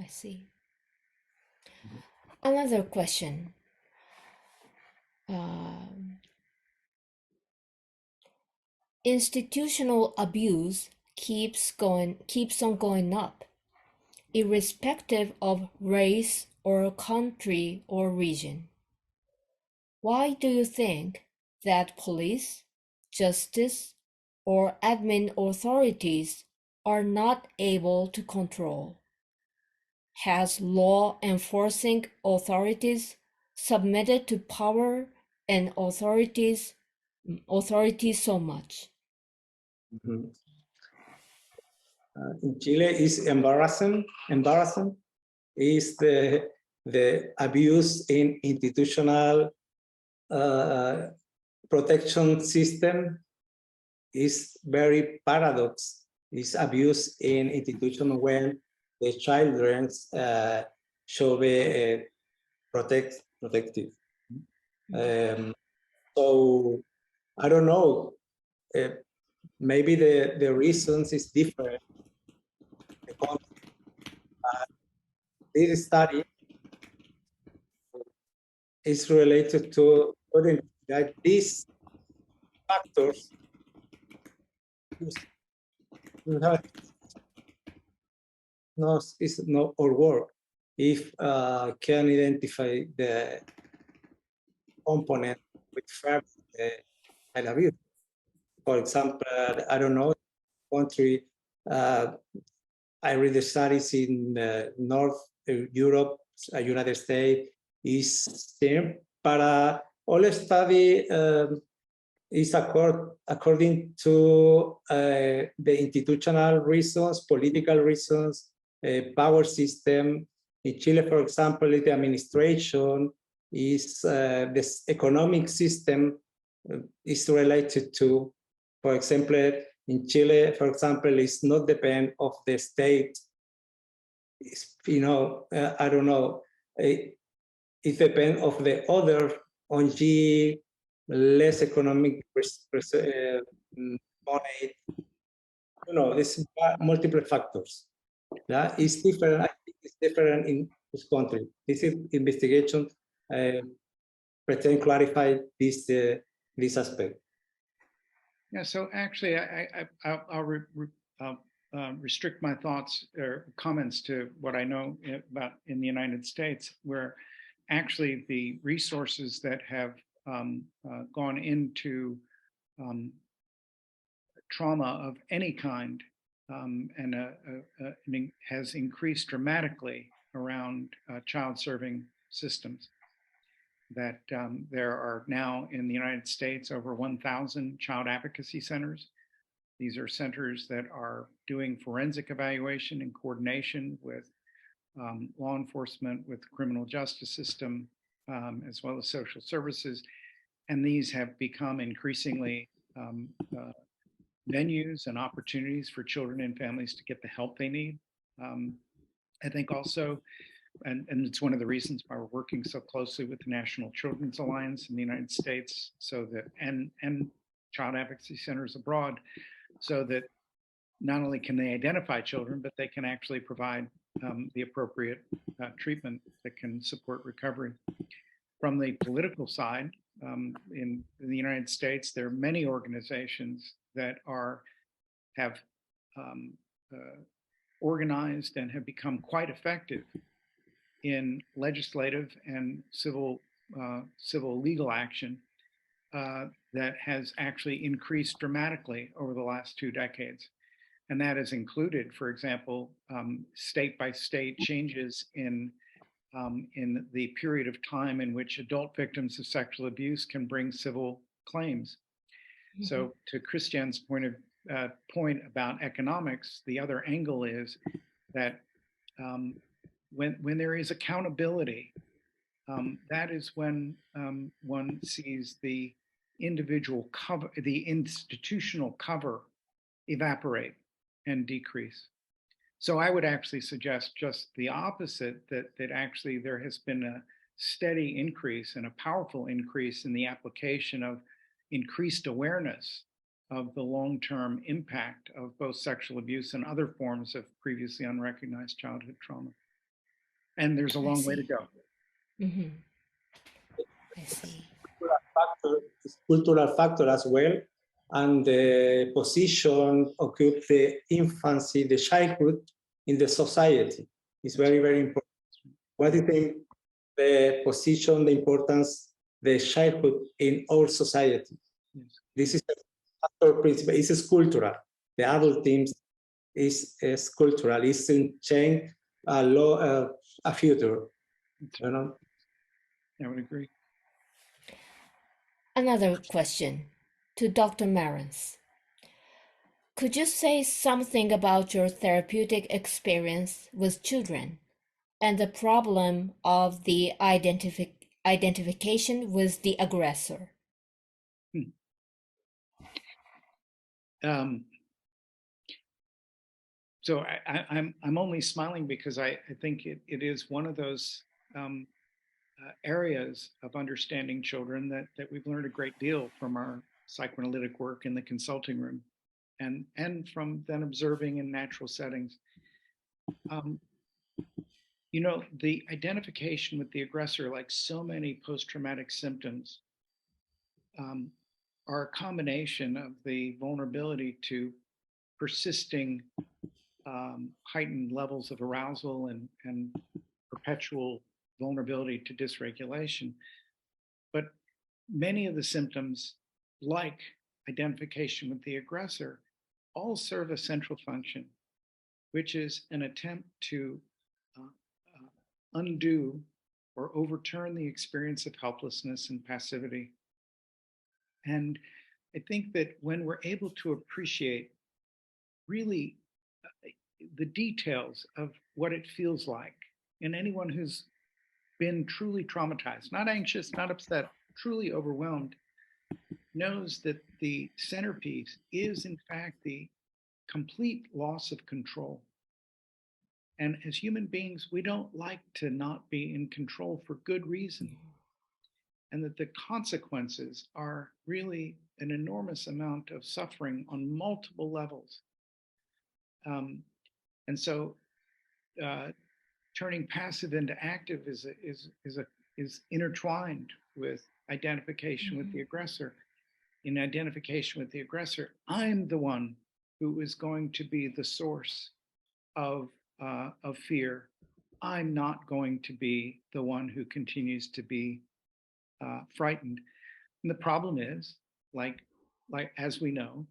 I see. Another question. Institutional abuse keeps on going up, irrespective of race or country or region. Why do you think that police, justice, or admin authorities are not able to control? Has law enforcing authorities submitted to power and authority so much? In Chile is embarrassing is the abuse in institutional protection system is very paradox. Is abuse in institution when the children should be protective. So I don't know. Maybe the reasons is different. This study is related to that these factors is not or work if can identify the component with child abuse. For example, I don't know, country. I read the studies in North Europe, United States, is same, but all study is according to the institutional reasons, political reasons, power system. In Chile, for example, the administration is this economic system is related to, for example, in Chile, for example, it's not depend of the state. It's, I don't know. It depends of the other ONG, less economic money. There's multiple factors. Yeah, it's different. I think it's different in this country. This is investigation. Pretend clarify this aspect. Yeah, so actually, I'll restrict my thoughts or comments to what I know about in the United States, where actually the resources that have gone into trauma of any kind has increased dramatically around child serving systems. That there are now in the United States over 1,000 child advocacy centers. These are centers that are doing forensic evaluation in coordination with law enforcement, with the criminal justice system, as well as social services. And these have become increasingly venues and opportunities for children and families to get the help they need. I think also, and it's one of the reasons why we're working so closely with the National Children's Alliance in the United States, so that and child advocacy centers abroad, so that not only can they identify children, but they can actually provide the appropriate treatment that can support recovery. From the political side, in the United States, there are many organizations that have organized and have become quite effective in legislative and civil legal action that has actually increased dramatically over the last 2 decades. And that has included, for example, state by state changes in the period of time in which adult victims of sexual abuse can bring civil claims. Mm-hmm. So to Christian's point about economics, the other angle is that when there is accountability, that is when one sees the individual cover, the institutional cover evaporate and decrease. So I would actually suggest just the opposite, that actually there has been a steady increase and a powerful increase in the application of increased awareness of the long-term impact of both sexual abuse and other forms of previously unrecognized childhood trauma. And there's a long way to go. Mm-hmm. I see. Cultural factor as well, and the position occupied the infancy, the childhood in the society is very, very important. What do you think the position, the importance, the childhood in our society? Yes. This is a factor principle. It's cultural. The adult themes is cultural. It's in change a future. You know. I would agree. Another question to Dr. Marans. Could you say something about your therapeutic experience with children and the problem of the identification with the aggressor? So I'm only smiling because I think it is one of those areas of understanding children that we've learned a great deal from our psychoanalytic work in the consulting room, and from then observing in natural settings. You know, the identification with the aggressor, like so many post-traumatic symptoms, are a combination of the vulnerability to persisting heightened levels of arousal and perpetual vulnerability to dysregulation. But many of the symptoms, like identification with the aggressor, all serve a central function, which is an attempt to undo or overturn the experience of helplessness and passivity. And I think that when we're able to appreciate really the details of what it feels like, and anyone who's been truly traumatized, not anxious, not upset, truly overwhelmed, knows that the centerpiece is in fact the complete loss of control. And as human beings, we don't like to not be in control for good reason. And that the consequences are really an enormous amount of suffering on multiple levels. And so turning passive into active is intertwined with identification with the aggressor. In identification with the aggressor, I'm the one who is going to be the source of fear. I'm not going to be the one who continues to be frightened. And the problem is, like as we know,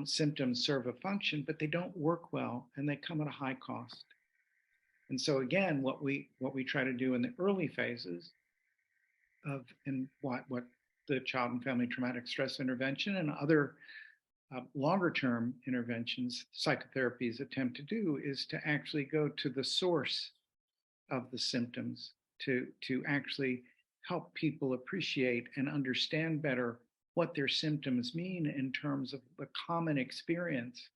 symptoms serve a function, but they don't work well, and they come at a high cost. And so again, what we try to do in the early phases of what the child and family traumatic stress intervention and other longer term interventions, psychotherapies attempt to do, is to actually go to the source of the symptoms, to actually help people appreciate and understand better what their symptoms mean in terms of the common experience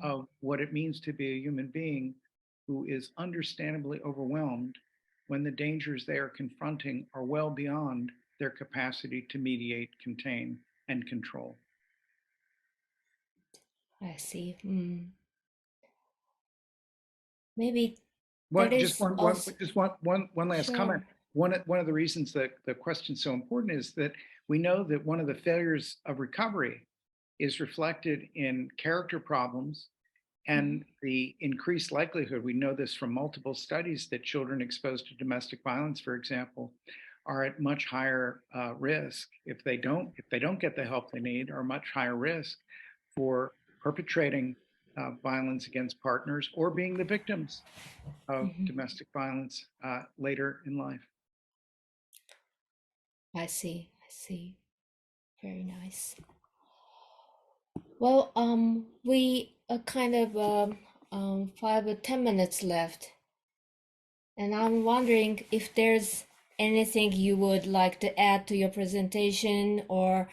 of what it means to be a human being who is understandably overwhelmed when the dangers they are confronting are well beyond their capacity to mediate, contain, and control. I see. Maybe Just one last Sure. comment. One of the reasons that the question is so important is that we know that one of the failures of recovery is reflected in character problems And the increased likelihood, we know this from multiple studies, that children exposed to domestic violence, for example, are at much higher risk if they don't get the help they need, are much higher risk for perpetrating violence against partners or being the victims of domestic violence later in life. I see. I see. Very nice. Well, we kind of 5 or 10 minutes left, and I'm wondering if there's anything you would like to add to your presentation, or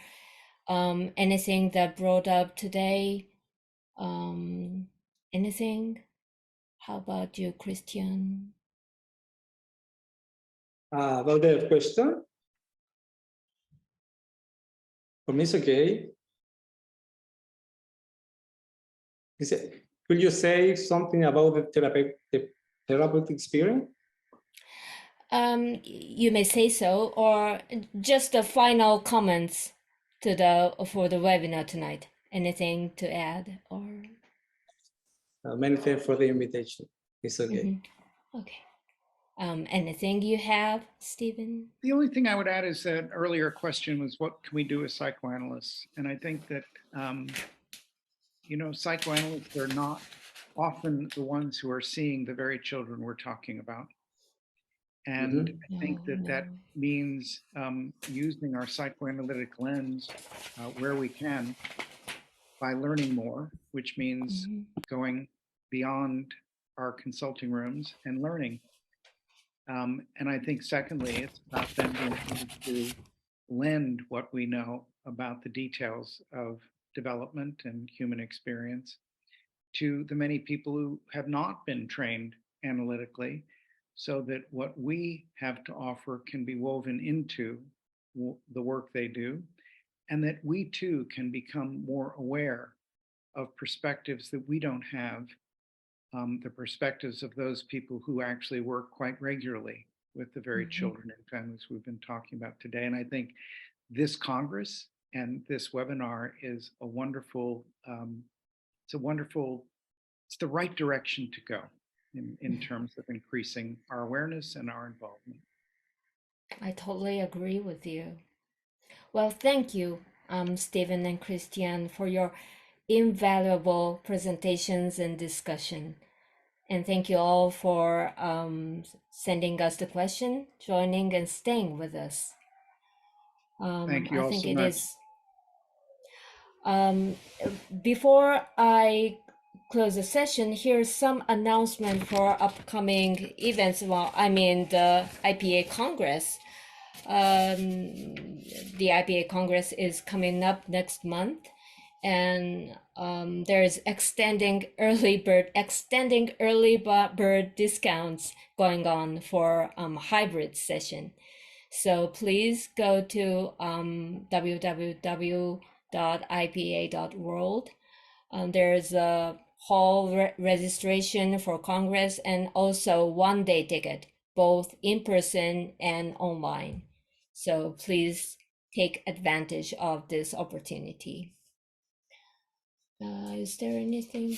anything that brought up today. Anything? How about you, Christian? About the question, for me, it's okay. Could you say something about the therapeutic experience? You may say so, or just the final comments to for the webinar tonight. Anything to add, or? Many thanks for the invitation. It's okay. Okay. Anything you have, Stephen? The only thing I would add is that earlier question was, what can we do as psychoanalysts? And I think that, psychoanalysts are not often the ones who are seeing the very children we're talking about. And I think that means using our psychoanalytic lens where we can by learning more, which means going beyond our consulting rooms and learning. And I think secondly, it's about then being able to lend what we know about the details of development and human experience to the many people who have not been trained analytically, so that what we have to offer can be woven into the work they do, and that we too can become more aware of perspectives that we don't have, the perspectives of those people who actually work quite regularly with the very children and families we've been talking about today. And I think this Congress and this webinar is a wonderful, it's the right direction to go in terms of increasing our awareness and our involvement. I totally agree with you. Well, thank you, Stephen and Christian, for your invaluable presentations and discussion. And thank you all for sending us the question, joining and staying with us. Thank you all so much. Before I close the session, here's some announcement for upcoming events. Well, I mean the IPA Congress. The IPA Congress is coming up next month, and there is extending early bird discounts going on for hybrid session. So please go to www.ipa.world. There's a hall registration for Congress and also one-day ticket, both in person and online. So please take advantage of this opportunity. Is there anything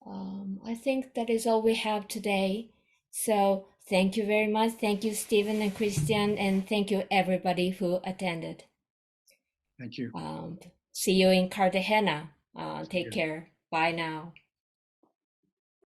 more? I think that is all we have today. So thank you very much. Thank you, Stephen and Christian, and thank you everybody who attended. Thank you. See you in Cartagena. Take care. Bye now.